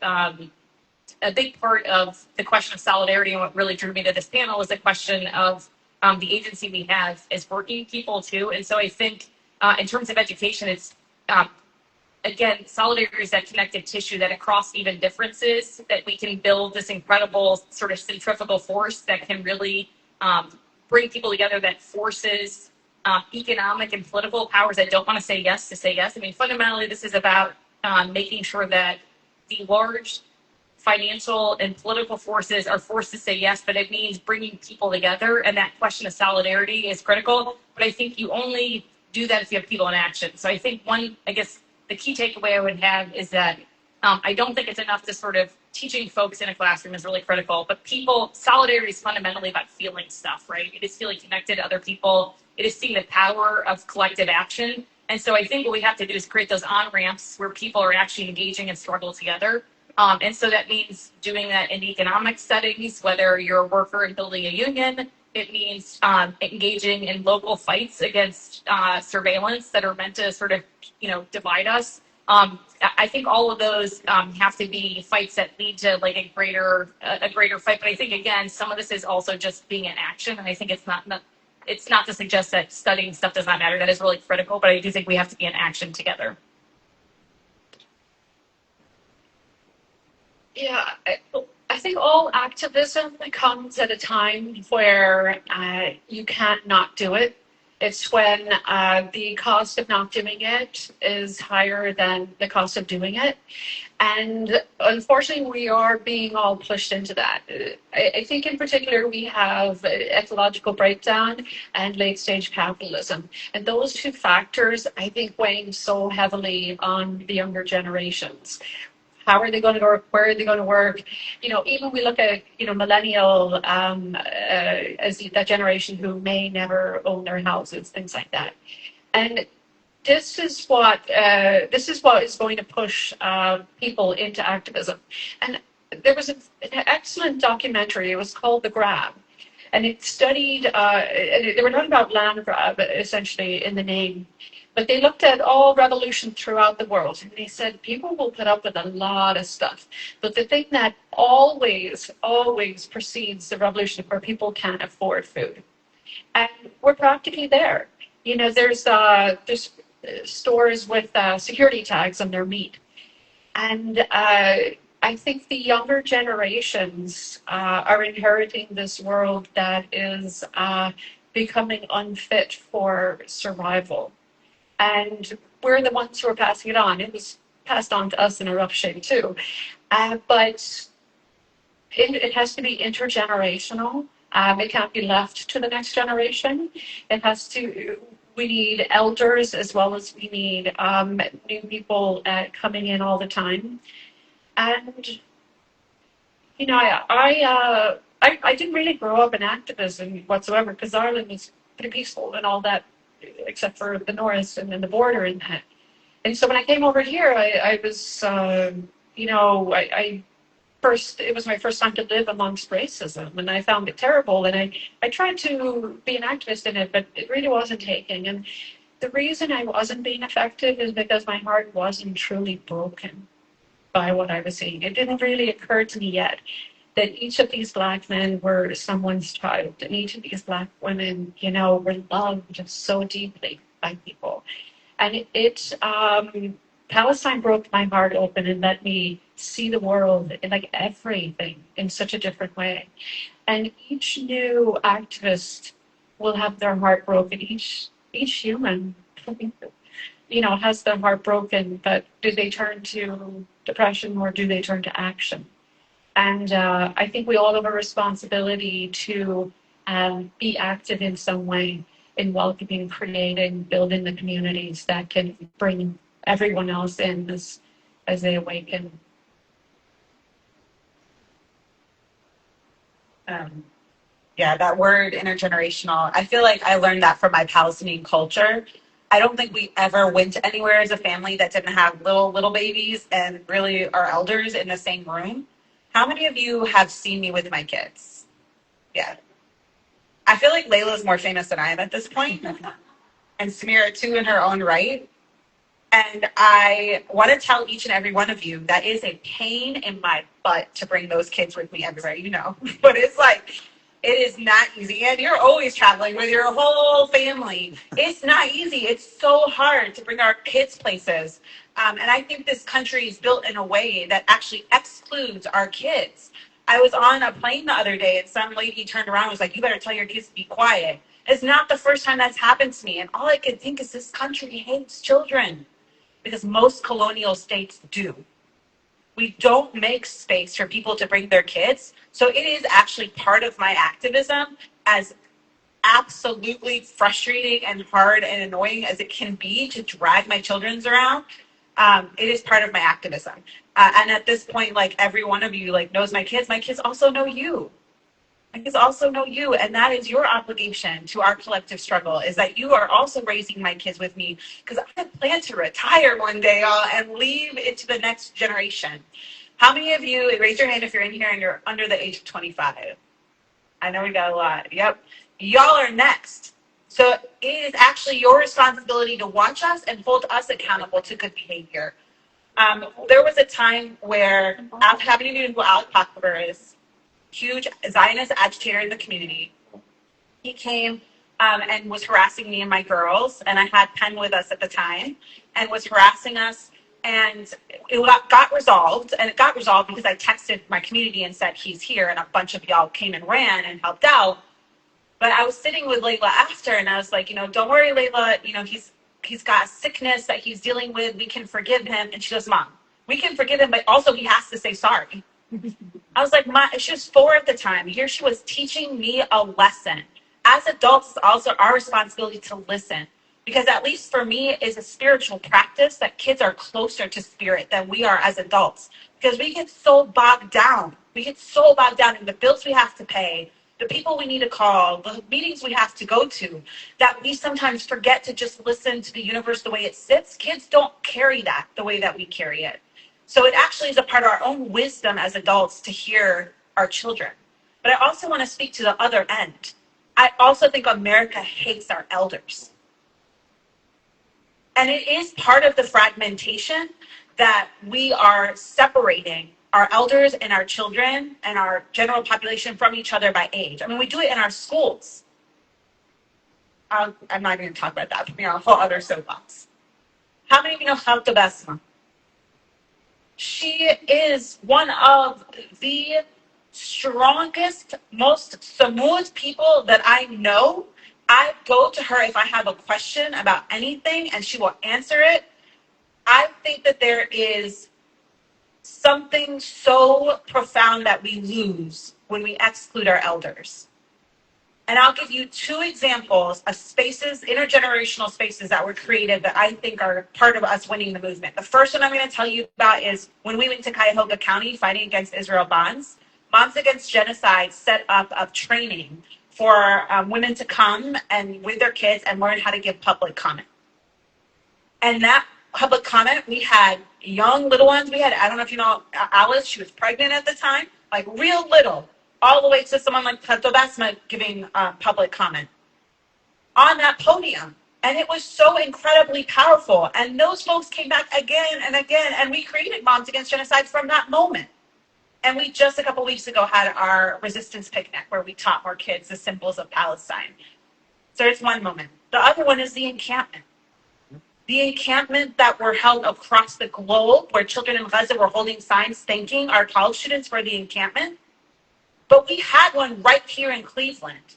a big part of the question of solidarity and what really drew me to this panel is the question of the agency we have as working people too. And so I think in terms of education, it's again, solidarity is that connective tissue that across even differences that we can build this incredible sort of centrifugal force that can really bring people together, that forces economic and political powers that don't want to say yes to say yes. I mean, fundamentally, this is about making sure that the large financial and political forces are forced to say yes, but it means bringing people together. And that question of solidarity is critical. But I think you only do that if you have people in action. So I think the key takeaway I would have is that I don't think it's enough to sort of teaching folks in a classroom is really critical, but solidarity is fundamentally about feeling stuff, right? It is feeling connected to other people. It is seeing the power of collective action. And so I think what we have to do is create those on-ramps where people are actually engaging and struggle together. And so that means doing that in economic settings, whether you're a worker and building a union. It means engaging in local fights against surveillance that are meant to sort of, divide us. I think all of those have to be fights that lead to like a greater fight. But I think again, some of this is also just being in action, and I think it's not to suggest that studying stuff does not matter. That is really critical, but I do think we have to be in action together. Yeah, I think all activism comes at a time where you can't not do it. It's when the cost of not doing it is higher than the cost of doing it. And unfortunately, we are being all pushed into that. I think, in particular, we have ecological breakdown and late stage capitalism. And those two factors, I think, weighing so heavily on the younger generations. How are they going to work? Where are they going to work? Even we look at, millennial as that generation who may never own their houses, things like that. And this is what is going to push people into activism. And there was an excellent documentary. It was called The Grab, and it studied. And they were talking about land grab essentially in the name, but they looked at all revolution throughout the world, and they said people will put up with a lot of stuff, but the thing that always precedes the revolution where people can't afford food, and we're practically there. There's stores with security tags on their meat, and I think the younger generations are inheriting this world that is becoming unfit for survival, and we're the ones who are passing it on. It was passed on to us in a rough shape too, but it has to be intergenerational. It can't be left to the next generation. It has to. We need elders as well as we need new people coming in all the time. And I didn't really grow up in activism whatsoever because Ireland was pretty peaceful and all that, except for the north and then the border and that. And so when I came over here, I was, I first, it was my first time to live amongst racism, and I found it terrible. And I tried to be an activist in it, but it really wasn't taking. And the reason I wasn't being effective is because my heart wasn't truly broken by what I was seeing. It didn't really occur to me yet that each of these Black men were someone's child, and each of these Black women, were loved so deeply by people. And Palestine broke my heart open and let me see the world in like everything in such a different way. And each new activist will have their heart broken. Each human, has their heart broken. But do they turn to depression or do they turn to action? And I think we all have a responsibility to be active in some way in welcoming, creating, building the communities that can bring everyone else in as they awaken. Yeah, that word intergenerational. I feel like I learned that from my Palestinian culture. I don't think we ever went anywhere as a family that didn't have little babies and really our elders in the same room. How many of you have seen me with my kids? Yeah. I feel like Layla's more famous than I am at this point, and Samira too in her own right. And I want to tell each and every one of you that is a pain in my butt to bring those kids with me everywhere, But it's like, it is not easy. And you're always traveling with your whole family. It's not easy. It's so hard to bring our kids places. And I think this country is built in a way that actually excludes our kids. I was on a plane the other day and some lady turned around and was like, you better tell your kids to be quiet. It's not the first time that's happened to me. And all I could think is this country hates children. Because most colonial states do. We don't make space for people to bring their kids. So it is actually part of my activism, as absolutely frustrating and hard and annoying as it can be to drag my children's around. It is part of my activism. And at this point, like every one of you knows my kids also know you. My kids also know you, and that is your obligation to our collective struggle, is that you are also raising my kids with me, because I plan to retire one day, y'all, and leave it to the next generation. How many of you, raise your hand if you're in here and you're under the age of 25? I know we got a lot. Yep. Y'all are next. So it is actually your responsibility to watch us and hold us accountable to good behavior. There was a time where, how many of you know who Alec Pakler is? Huge Zionist agitator in the community. He came and was harassing me and my girls, and I had Penn with us at the time, and was harassing us, and it got resolved, and it got resolved because I texted my community and said he's here, and a bunch of y'all came and ran and helped out. But I was sitting with Layla after, and I was like, don't worry, Layla. He's got sickness that he's dealing with. We can forgive him. And she goes, Mom, we can forgive him, but also he has to say sorry. I was like, she was 4 at the time. Here she was teaching me a lesson. As adults, it's also our responsibility to listen. Because at least for me, it's a spiritual practice that kids are closer to spirit than we are as adults. Because we get so bogged down. We get so bogged down in the bills we have to pay, the people we need to call, the meetings we have to go to, that we sometimes forget to just listen to the universe the way it sits. Kids don't carry that the way that we carry it. So it actually is a part of our own wisdom as adults to hear our children. But I also want to speak to the other end. I also think America hates our elders. And it is part of the fragmentation that we are separating our elders and our children and our general population from each other by age. I mean, we do it in our schools. I'm not going to talk about that. A whole other soapbox. How many of you know Chalta Besma? She is one of the strongest, most smooth people that I know. I go to her if I have a question about anything and she will answer it. I think that there is something so profound that we lose when we exclude our elders. And I'll give you 2 examples of spaces, intergenerational spaces that were created that I think are part of us winning the movement. The first one I'm going to tell you about is when we went to Cuyahoga County fighting against Israel bonds. Moms Against Genocide set up a training for women to come and with their kids and learn how to give public comment. And that public comment, we had young little ones. We had, I don't know if you know Alice, she was pregnant at the time, like real little, all the way to someone like Tato Basma giving public comment on that podium. And it was so incredibly powerful. And those folks came back again and again. And we created Moms Against Genocide from that moment. And we just a couple weeks ago had our resistance picnic where we taught more kids the symbols of Palestine. So there's one moment. The other one is the encampment. The encampment that were held across the globe where children in Gaza were holding signs thanking our college students for the encampment. But we had one right here in Cleveland.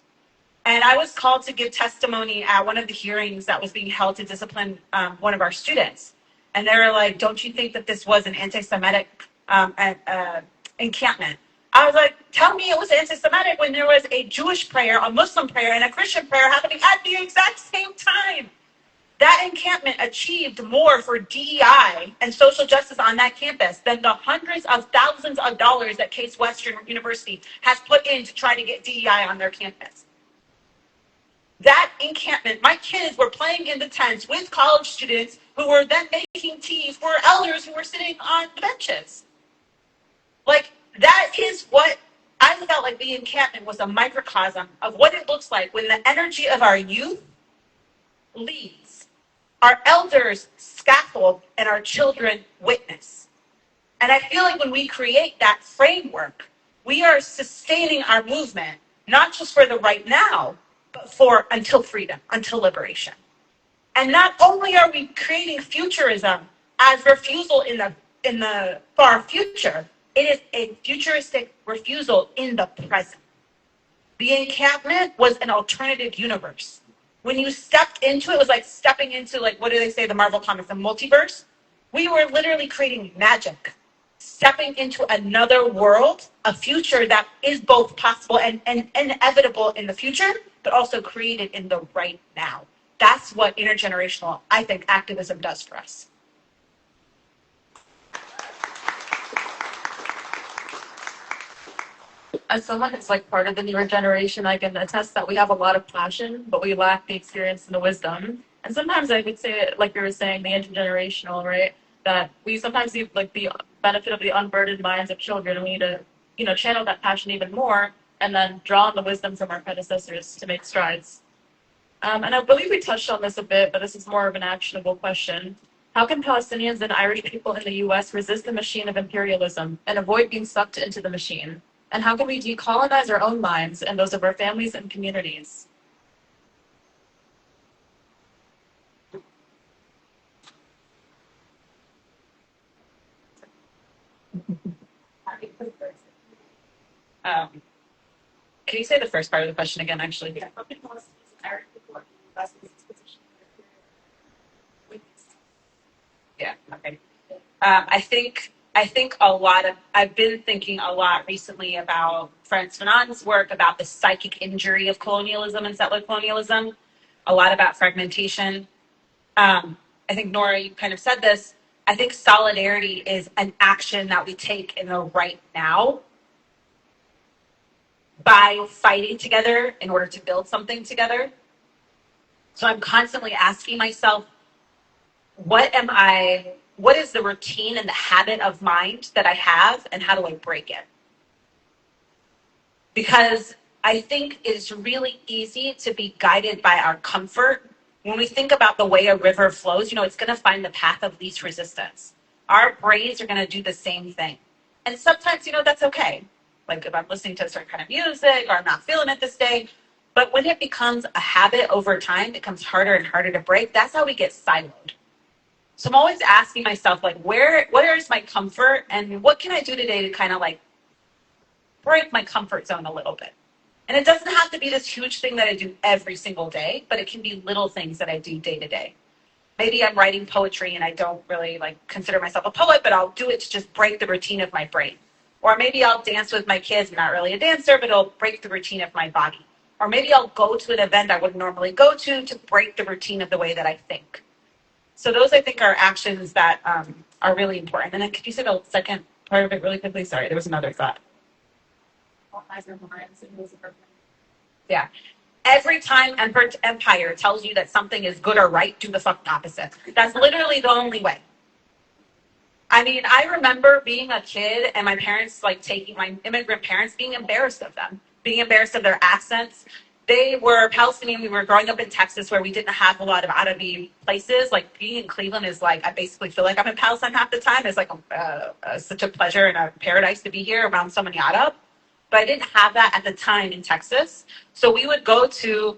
And I was called to give testimony at one of the hearings that was being held to discipline one of our students. And they were like, don't you think that this was an anti-Semitic encampment? I was like, tell me it was anti-Semitic when there was a Jewish prayer, a Muslim prayer, and a Christian prayer happening at the exact same time. That encampment achieved more for DEI and social justice on that campus than the hundreds of thousands of dollars that Case Western University has put in to try to get DEI on their campus. That encampment, my kids were playing in the tents with college students who were then making teas for elders who were sitting on the benches. Like, that is what I felt like the encampment was, a microcosm of what it looks like when the energy of our youth leads. Our elders scaffold and our children witness. And I feel like when we create that framework, we are sustaining our movement, not just for the right now, but for until freedom, until liberation. And not only are we creating futurism as refusal in the far future, it is a futuristic refusal in the present. The encampment was an alternative universe. When you stepped into it, it was like stepping into, like, what do they say, the Marvel comics, the multiverse? We were literally creating magic, stepping into another world, a future that is both possible and inevitable in the future, but also created in the right now. That's what intergenerational, I think, activism does for us. As someone who's like part of the newer generation, I can attest that we have a lot of passion, but we lack the experience and the wisdom. And sometimes I would say, like you were saying, the intergenerational, right? That we sometimes need like the benefit of the unburdened minds of children, and we need to, channel that passion even more, and then draw on the wisdom from our predecessors to make strides. And I believe we touched on this a bit, but this is more of an actionable question. How can Palestinians and Irish people in the U.S. resist the machine of imperialism and avoid being sucked into the machine? And how can we decolonize our own minds and those of our families and communities? can you say the first part of the question again, actually? Yeah, public policy is an Irish people in the U.S. is its position with Yeah. Okay. I think I've been thinking a lot recently about Frantz Fanon's work about the psychic injury of colonialism and settler colonialism, a lot about fragmentation. I think Nora, you kind of said this. I think solidarity is an action that we take in the right now by fighting together in order to build something together. So I'm constantly asking myself, what is the routine and the habit of mind that I have, and how do I break it? Because I think it's really easy to be guided by our comfort. When we think about the way a river flows, it's going to find the path of least resistance. Our brains are going to do the same thing. And sometimes, that's okay. Like if I'm listening to a certain kind of music or I'm not feeling it this day. But when it becomes a habit over time, it becomes harder and harder to break. That's how we get siloed. So I'm always asking myself, like, where is my comfort, and what can I do today to kind of like break my comfort zone a little bit? And it doesn't have to be this huge thing that I do every single day, but it can be little things that I do day to day. Maybe I'm writing poetry and I don't really like consider myself a poet, but I'll do it to just break the routine of my brain. Or maybe I'll dance with my kids. I'm not really a dancer, but it'll break the routine of my body. Or maybe I'll go to an event I wouldn't normally go to break the routine of the way that I think. So those, I think, are actions that are really important. And then could you say the second part of it really quickly? Sorry, there was another thought. Yeah. Every time Empire tells you that something is good or right, do the fucking opposite. That's literally the only way. I mean, I remember being a kid and my parents, like taking my immigrant parents, being embarrassed of them, being embarrassed of their accents. They were Palestinian. We were growing up in Texas where we didn't have a lot of Arabic places. Like being in Cleveland is like, I basically feel like I'm in Palestine half the time. It's like such a pleasure and a paradise to be here around so many Arab. But I didn't have that at the time in Texas. So we would go to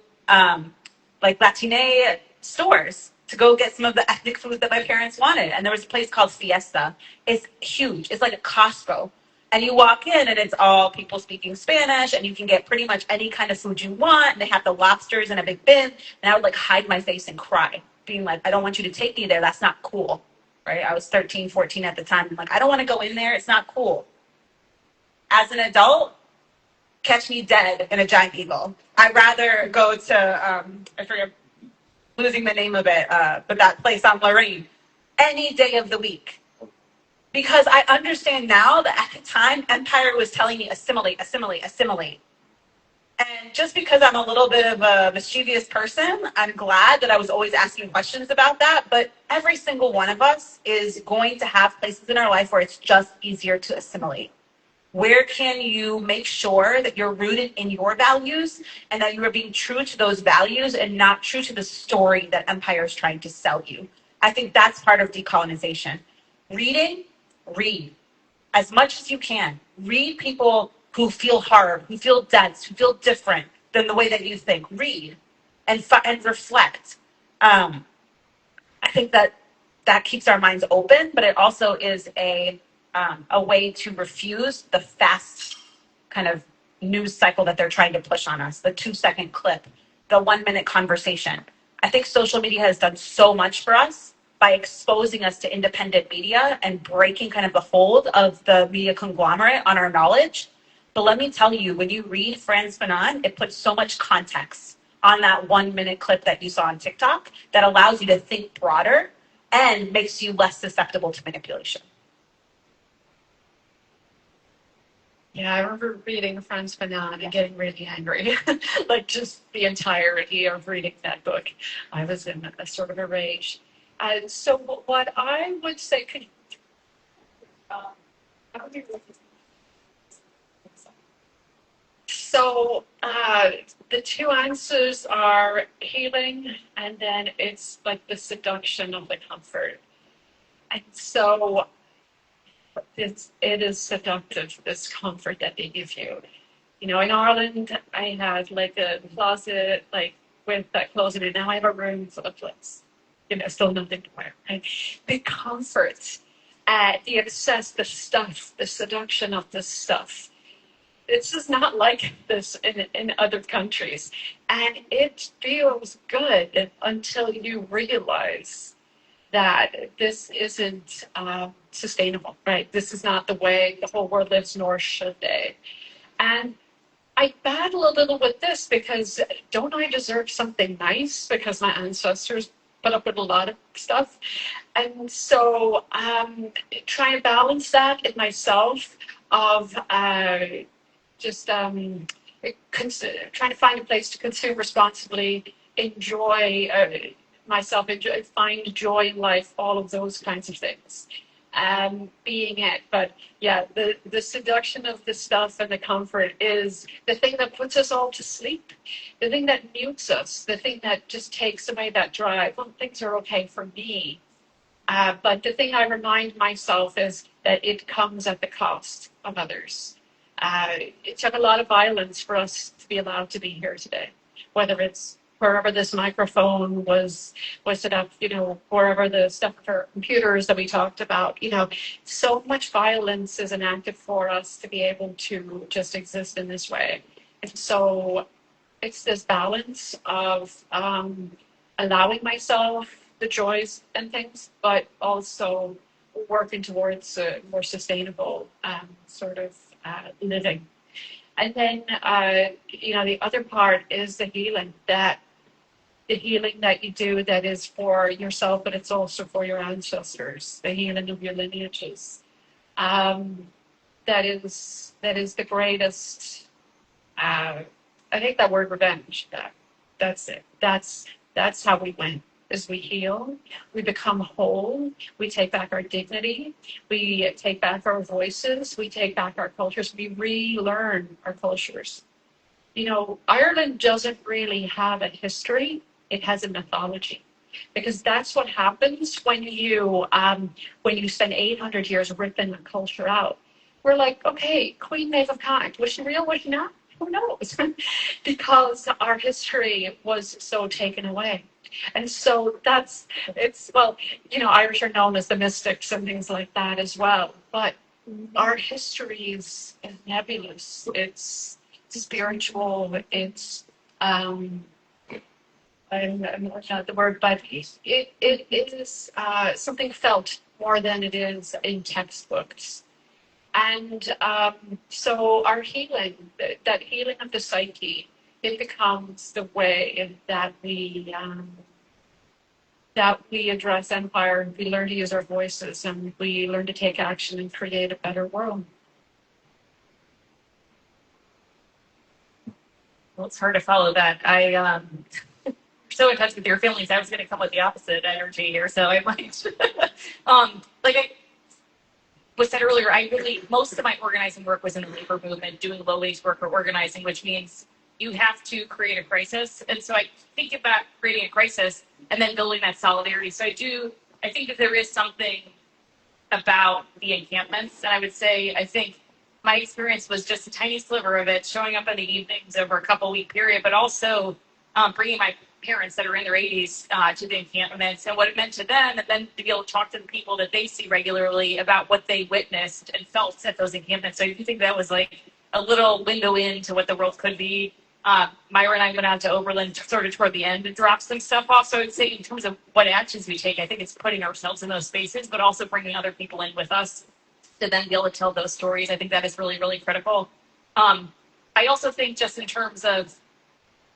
like Latine stores to go get some of the ethnic food that my parents wanted. And there was a place called Fiesta. It's huge. It's like a Costco. And you walk in and it's all people speaking Spanish, and you can get pretty much any kind of food you want. And they have the lobsters in a big bin. And I would like hide my face and cry, being like, I don't want you to take me there. That's not cool. Right? I was 13, 14 at the time. I'm like, I don't want to go in there. It's not cool. As an adult, catch me dead in a giant eagle. I'd rather go to, I forget, losing the name of it, but that place on Lorraine, any day of the week. Because I understand now that at the time, Empire was telling me assimilate, assimilate, assimilate. And just because I'm a little bit of a mischievous person, I'm glad that I was always asking questions about that. But every single one of us is going to have places in our life where it's just easier to assimilate. Where can you make sure that you're rooted in your values and that you are being true to those values and not true to the story that Empire is trying to sell you? I think that's part of decolonization. Reading, read as much as you can. Read people who feel hard, who feel dense, who feel different than the way that you think. Read and reflect. I think that keeps our minds open, but it also is a way to refuse the fast kind of news cycle that they're trying to push on us, the 2-second clip, the 1-minute conversation. I think social media has done so much for us by exposing us to independent media and breaking kind of the hold of the media conglomerate on our knowledge. But let me tell you, when you read Frantz Fanon, it puts so much context on that 1-minute clip that you saw on TikTok that allows you to think broader and makes you less susceptible to manipulation. Yeah, I remember reading Frantz Fanon and getting really angry. Like just the entirety of reading that book. I was in a sort of a rage. And so what I would say, the two answers are healing, and then it's like the seduction of the comfort. And so it is seductive, this comfort that they give you. In Ireland, I had like a closet, like with that clothes in it. Now I have a room full of clothes. Still nothing to wear. Right? The comfort, the obsess, the stuff, the seduction of the stuff. it's just not like this in other countries. And it feels good until you realize that this isn't sustainable, right? This is not the way the whole world lives, nor should they. And I battle a little with this because don't I deserve something nice because my ancestors put up with a lot of stuff? And so try and balance that in myself of just trying to find a place to consume responsibly, enjoy myself, find joy in life, all of those kinds of things. Being it, but yeah, the seduction of the stuff and the comfort is the thing that puts us all to sleep, the thing that mutes us, the thing that just takes away that drive. Well, things are okay for me, but the thing I remind myself is that it comes at the cost of others. It took a lot of violence for us to be allowed to be here today, whether it's wherever this microphone was set up, wherever the stuff for computers that we talked about, so much violence is enacted for us to be able to just exist in this way. And so it's this balance of allowing myself the joys and things, but also working towards a more sustainable sort of living. And then, the other part is the healing that you do that is for yourself, but it's also for your ancestors, the healing of your lineages. That is the greatest. I think that word revenge. That's it. That's how we win. As we heal, we become whole. We take back our dignity. We take back our voices. We take back our cultures. We relearn our cultures. Ireland doesn't really have a history. It has a mythology, because that's what happens when you spend 800 years ripping the culture out. We're like, okay, Queen Maeve of Connacht, was she real? Was she not? Who knows? Because our history was so taken away. And so Irish are known as the mystics and things like that as well. But our history is nebulous. It's spiritual. It's I'm not sure the word, but it is something felt more than it is in textbooks. And so our healing, that healing of the psyche, it becomes the way that we address empire, and we learn to use our voices, and we learn to take action and create a better world. Well, it's hard to follow that. I so in touch with your feelings. I was going to come with the opposite energy here, so I might. Like I was said earlier, most of my organizing work was in the labor movement, doing low wage work or organizing, which means you have to create a crisis. And so I think about creating a crisis and then building that solidarity. So I think that there is something about the encampments. And I would say, I think my experience was just a tiny sliver of it, showing up in the evenings over a couple-week period, but also bringing my parents that are in their 80s to the encampments and what it meant to them, and then to be able to talk to the people that they see regularly about what they witnessed and felt at those encampments. So I do think that was like a little window into what the world could be. Myra and I went out to Oberlin sort of toward the end to drop some stuff off. So I would say in terms of what actions we take, I think it's putting ourselves in those spaces, but also bringing other people in with us to then be able to tell those stories. I think that is really, really critical. I also think just in terms of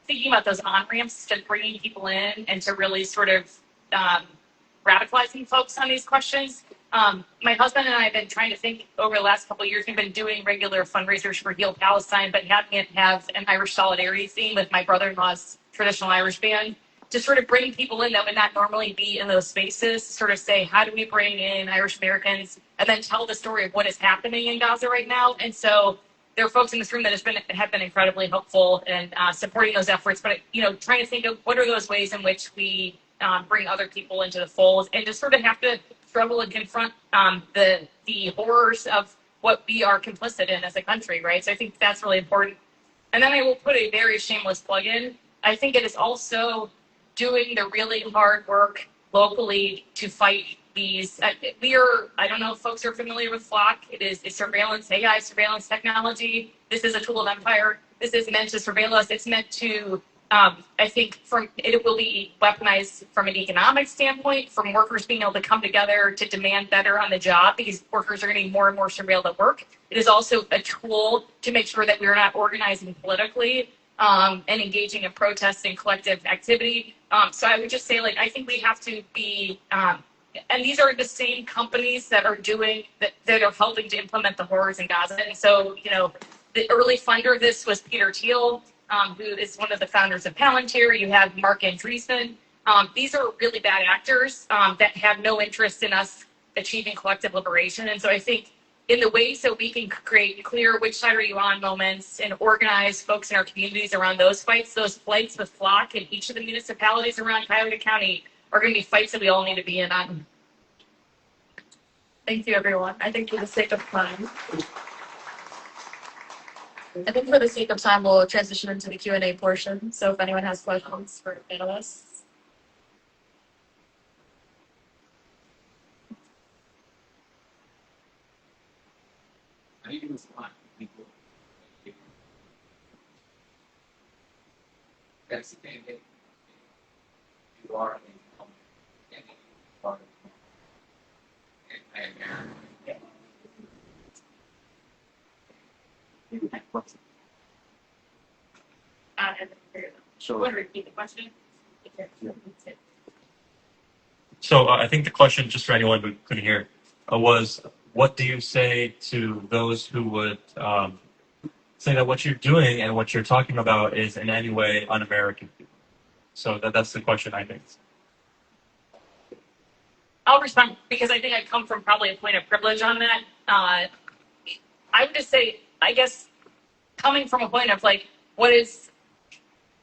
thinking about those on-ramps to bringing people in and to really sort of radicalizing folks on these questions. My husband and I have been trying to think over the last couple of years. We've been doing regular fundraisers for Heal Palestine, but having it have an Irish solidarity theme with my brother-in-law's traditional Irish band to sort of bring people in that would not normally be in those spaces, sort of say, how do we bring in Irish Americans and then tell the story of what is happening in Gaza right now? And so there are folks in this room that have been incredibly helpful in supporting those efforts, but trying to think of what are those ways in which we bring other people into the fold, and just sort of have to struggle and confront the horrors of what we are complicit in as a country, right? So I think that's really important. And then I will put a very shameless plug in. I think it is also doing the really hard work locally to fight these. I don't know if folks are familiar with Flock. It's surveillance, AI surveillance technology. This is a tool of empire. This is meant to surveil us. It's meant to, I think, it will be weaponized from an economic standpoint, from workers being able to come together to demand better on the job because workers are getting more and more surveilled at work. It is also a tool to make sure that we're not organizing politically and engaging in protest and collective activity. So I would just say, like, I think we have to be, and these are the same companies that are doing that are helping to implement the horrors in Gaza. And so, the early funder of this was Peter Thiel, who is one of the founders of Palantir. You have Mark Andreessen. These are really bad actors that have no interest in us achieving collective liberation. And so I think in the ways that we can create clear which side are you on moments and organize folks in our communities around those fights, those flights with Flock in each of the municipalities around Cuyahoga County are going to be fights that we all need to be in on. Thank you, everyone. I think for the sake of time, we'll transition into the Q&A portion. So if anyone has questions for panelists. I think it was fun. People. That's the thing. You are and you are. Want to repeat the question? So I think the question, just for anyone who couldn't hear, was what do you say to those who would say that what you're doing and what you're talking about is in any way un-American? So that's the question, I think. I'll respond because I think I come from probably a point of privilege on that. I would just say, I guess, coming from a point of like, what is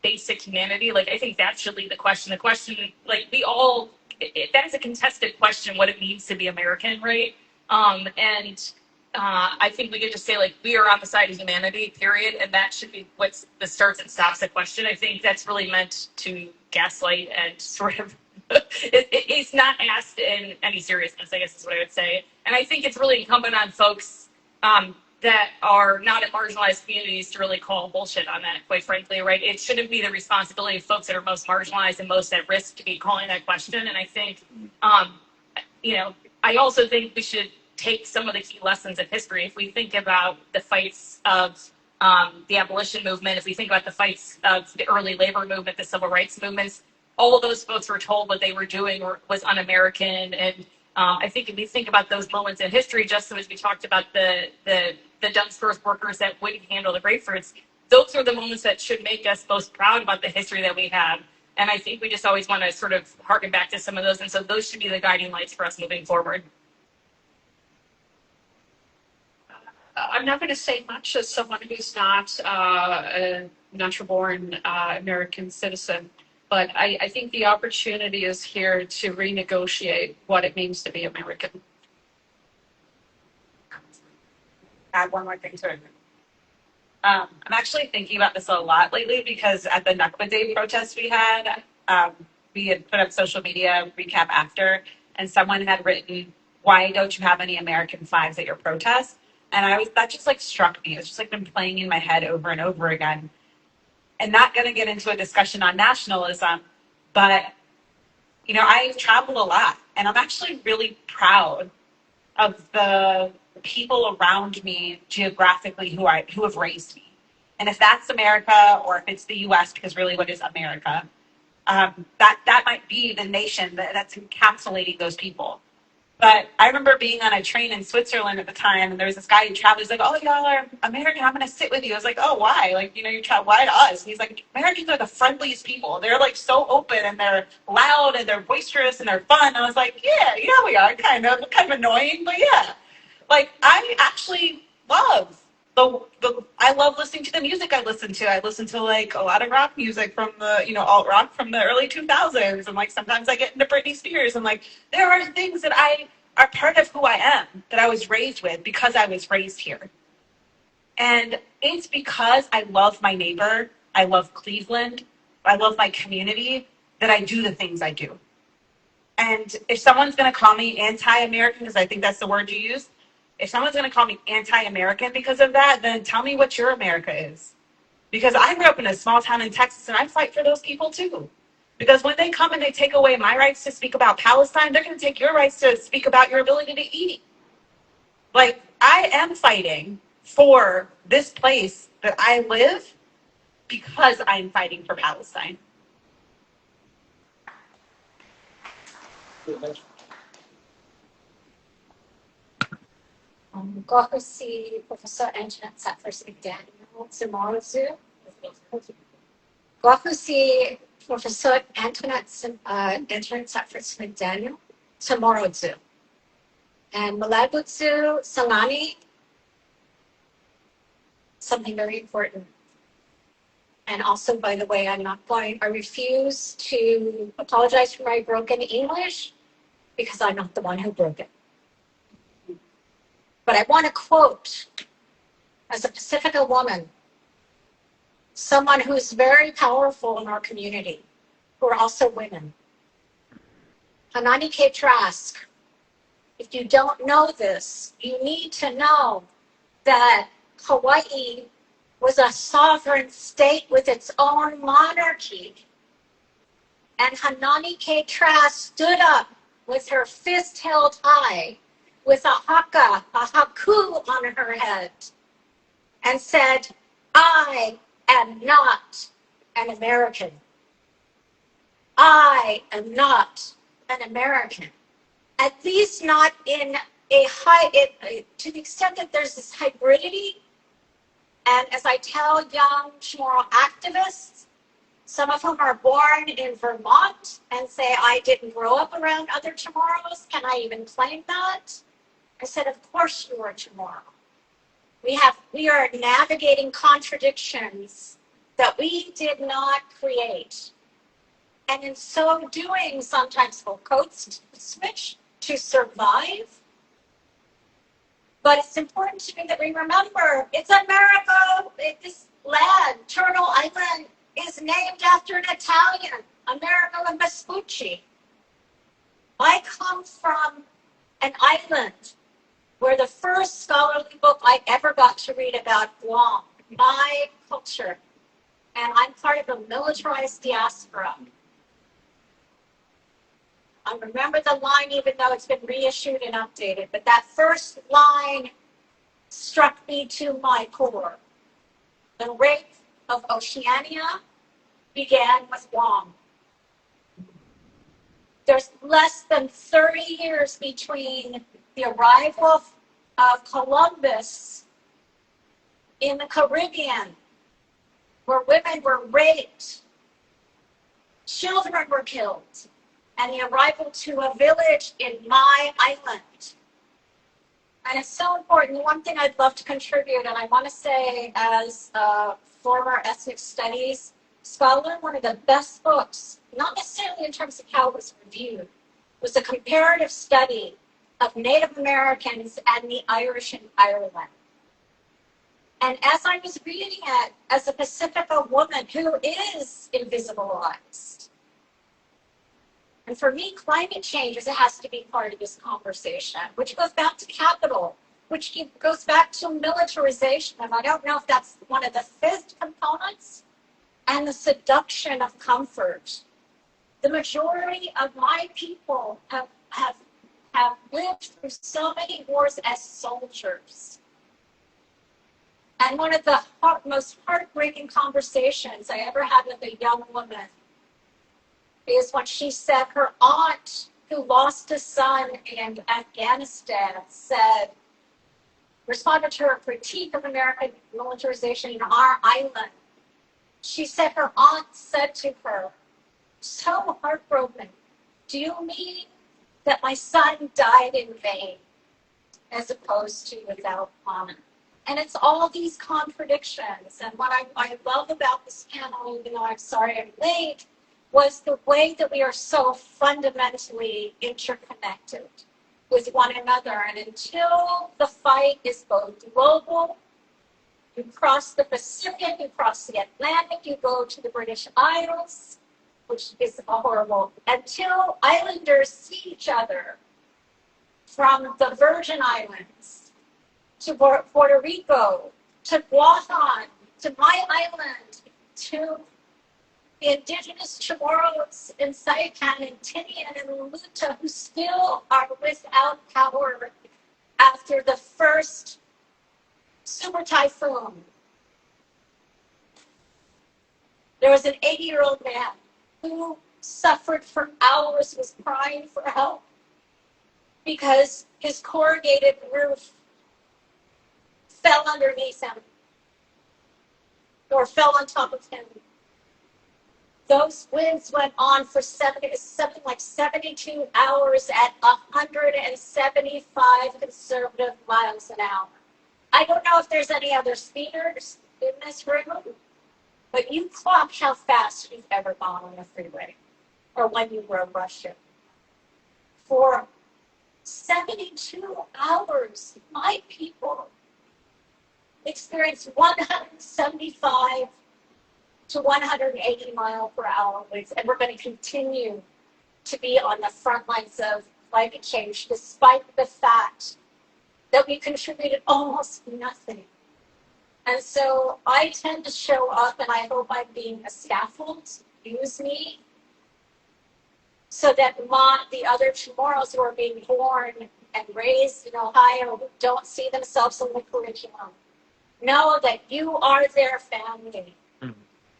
basic humanity? Like, I think that should lead the question. The question, like, that is a contested question, what it means to be American, right? I think we could just say, like, we are on the side of humanity, period, and that should be what's the starts and stops the question. I think that's really meant to gaslight and sort of, it's not asked in any seriousness, I guess is what I would say. And I think it's really incumbent on folks that are not in marginalized communities to really call bullshit on that, quite frankly, right? It shouldn't be the responsibility of folks that are most marginalized and most at risk to be calling that question. And I think, I also think we should take some of the key lessons of history. If we think about the fights of the abolition movement, if we think about the fights of the early labor movement, the civil rights movements, all of those folks were told what they were doing was un-American. And I think if we think about those moments in history, just as we talked about the dumpsters workers that wouldn't handle the grapefruits, those are the moments that should make us most proud about the history that we have. And I think we just always want to sort of harken back to some of those. And so those should be the guiding lights for us moving forward. I'm not going to say much as someone who's not a natural-born American citizen, but I think the opportunity is here to renegotiate what it means to be American. Add one more thing to it. I'm actually thinking about this a lot lately because at the Nakba Day protest we had put up social media recap after, and someone had written, "Why don't you have any American flags at your protest?" And that just like struck me. It's just like been playing in my head over and over again. And not going to get into a discussion on nationalism, but I've traveled a lot, and I'm actually really proud of the people around me geographically who have raised me. And if that's America, or if it's the U.S., because really, what is America? That might be the nation that's encapsulating those people. But I remember being on a train in Switzerland at the time, and there was this guy who traveled. He's like, "Oh, y'all are American. I'm going to sit with you." I was like, "Oh, why? Like, you travel. Why to us?" And he's like, "Americans are the friendliest people. They're like so open, and they're loud, and they're boisterous, and they're fun." I was like, "Yeah, we are kind of annoying, but yeah." Like, I actually love I love listening to the music I listen to. I listen to like a lot of rock music from the, alt rock from the early 2000s. And like sometimes I get into Britney Spears, and like there are things that are part of who I am, that I was raised with because I was raised here. And it's because I love my neighbor, I love Cleveland, I love my community, that I do the things I do. And if someone's going to call me anti-American, because I think that's the word you use, if someone's going to call me anti-American because of that, then tell me what your America is. Because I grew up in a small town in Texas, and I fight for those people too. Because when they come and they take away my rights to speak about Palestine, they're going to take your rights to speak about your ability to eat. Like, I am fighting for this place that I live because I'm fighting for Palestine. Go to see Professor Antoinette Sattler McDaniel tomorrow Zoom. Go to see Professor Antoinette Sattler McDaniel tomorrow Zoom. And Malabutsu Salani, something very important. And also, by the way, I refuse to apologize for my broken English because I'm not the one who broke it. But I want to quote, as a Pacifica woman, someone who's very powerful in our community, who are also women. Hanani K. Trask, if you don't know this, you need to know that Hawaii was a sovereign state with its own monarchy. And Hanani K. Trask stood up with her fist held high, with a haka, a haku on her head, and said, I am not an American. I am not an American. At least not in to the extent that there's this hybridity. And as I tell young Chamorro activists, some of whom are born in Vermont and say, I didn't grow up around other Chamorros, can I even claim that? I said, of course you are Chamorro. We are navigating contradictions that we did not create. And in so doing, sometimes we'll code switch to survive. But it's important to me that we remember, it's America. This land, Turtle Island, is named after an Italian, Amerigo Vespucci. I come from an island where the first scholarly book I ever got to read about Guam, my culture, and I'm part of a militarized diaspora. I remember the line, even though it's been reissued and updated, but that first line struck me to my core. The rape of Oceania began with Guam. There's less than 30 years between the arrival of Columbus in the Caribbean, where women were raped, children were killed, and the arrival to a village in my island. And it's so important. One thing I'd love to contribute, and I want to say as a former ethnic studies scholar, one of the best books, not necessarily in terms of how it was reviewed, was a comparative study of Native Americans and the Irish in Ireland. And as I was reading it, as a Pacifica woman who is invisibilized, and for me, climate change has to be part of this conversation, which goes back to capital, which goes back to militarization. And I don't know if that's one of the fifth components, and the seduction of comfort. The majority of my people have lived through so many wars as soldiers. And one of the most heartbreaking conversations I ever had with a young woman is when she said her aunt, who lost a son in Afghanistan, responded to her critique of American militarization in our island. She said her aunt said to her, so heartbroken, do you mean that my son died in vain as opposed to without honor? And it's all these contradictions. And what I love about this panel, even though I'm sorry I'm late, was the way that we are so fundamentally interconnected with one another. And until the fight is both global, you cross the Pacific, you cross the Atlantic, you go to the British Isles, which is horrible, until islanders see each other from the Virgin Islands to Puerto Rico, to Guahan, to my island, to the indigenous Chamorros in Sayatan and Tinian and Luta, who still are without power after the first super typhoon. There was an 80-year-old man who suffered for hours, was crying for help because his corrugated roof fell underneath him or fell on top of him. Those winds went on for something like 72 hours at 175 conservative miles an hour. I don't know if there's any other speeders in this room, but you clock how fast you've ever gone on a freeway or when you were rushing. For 72 hours, my people experienced 175 to 180 mile per hour winds, and we're going to continue to be on the front lines of climate change, despite the fact that we contributed almost nothing. And so I tend to show up, and I hope I'm being a scaffold. Use me so that the other Chamorros who are being born and raised in Ohio who don't see themselves in the curriculum know that you are their family.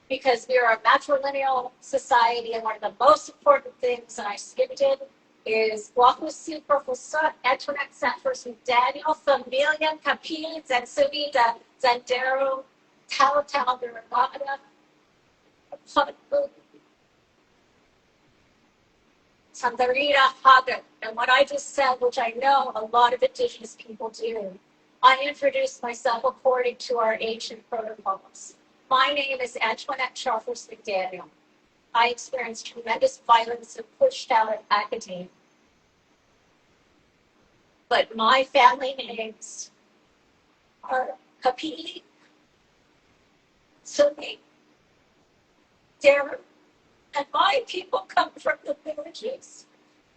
Because we are a matrilineal society, and one of the most important things, and I skipped it, is Wakusi Professor Antoinette Sanford Daniel Familia Capili Zansubida Zandero Tal Derivada Sandarita Haga. And what I just said, which I know a lot of indigenous people do, I introduced myself according to our ancient protocols. My name is Antoinette Charfers McDaniel. I experienced tremendous violence and pushed out of academia. But my family names are Kapili, Sumi, Darren, and my people come from the villages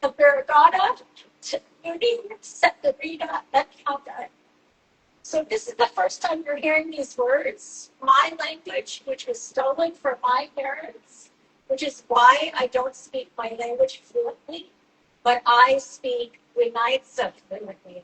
of Barragata to Uni, Septarita, and Calgary. So this is the first time you're hearing these words, my language, which was stolen from my parents, which is why I don't speak my language fluently, but I speak Winaitsa fluently.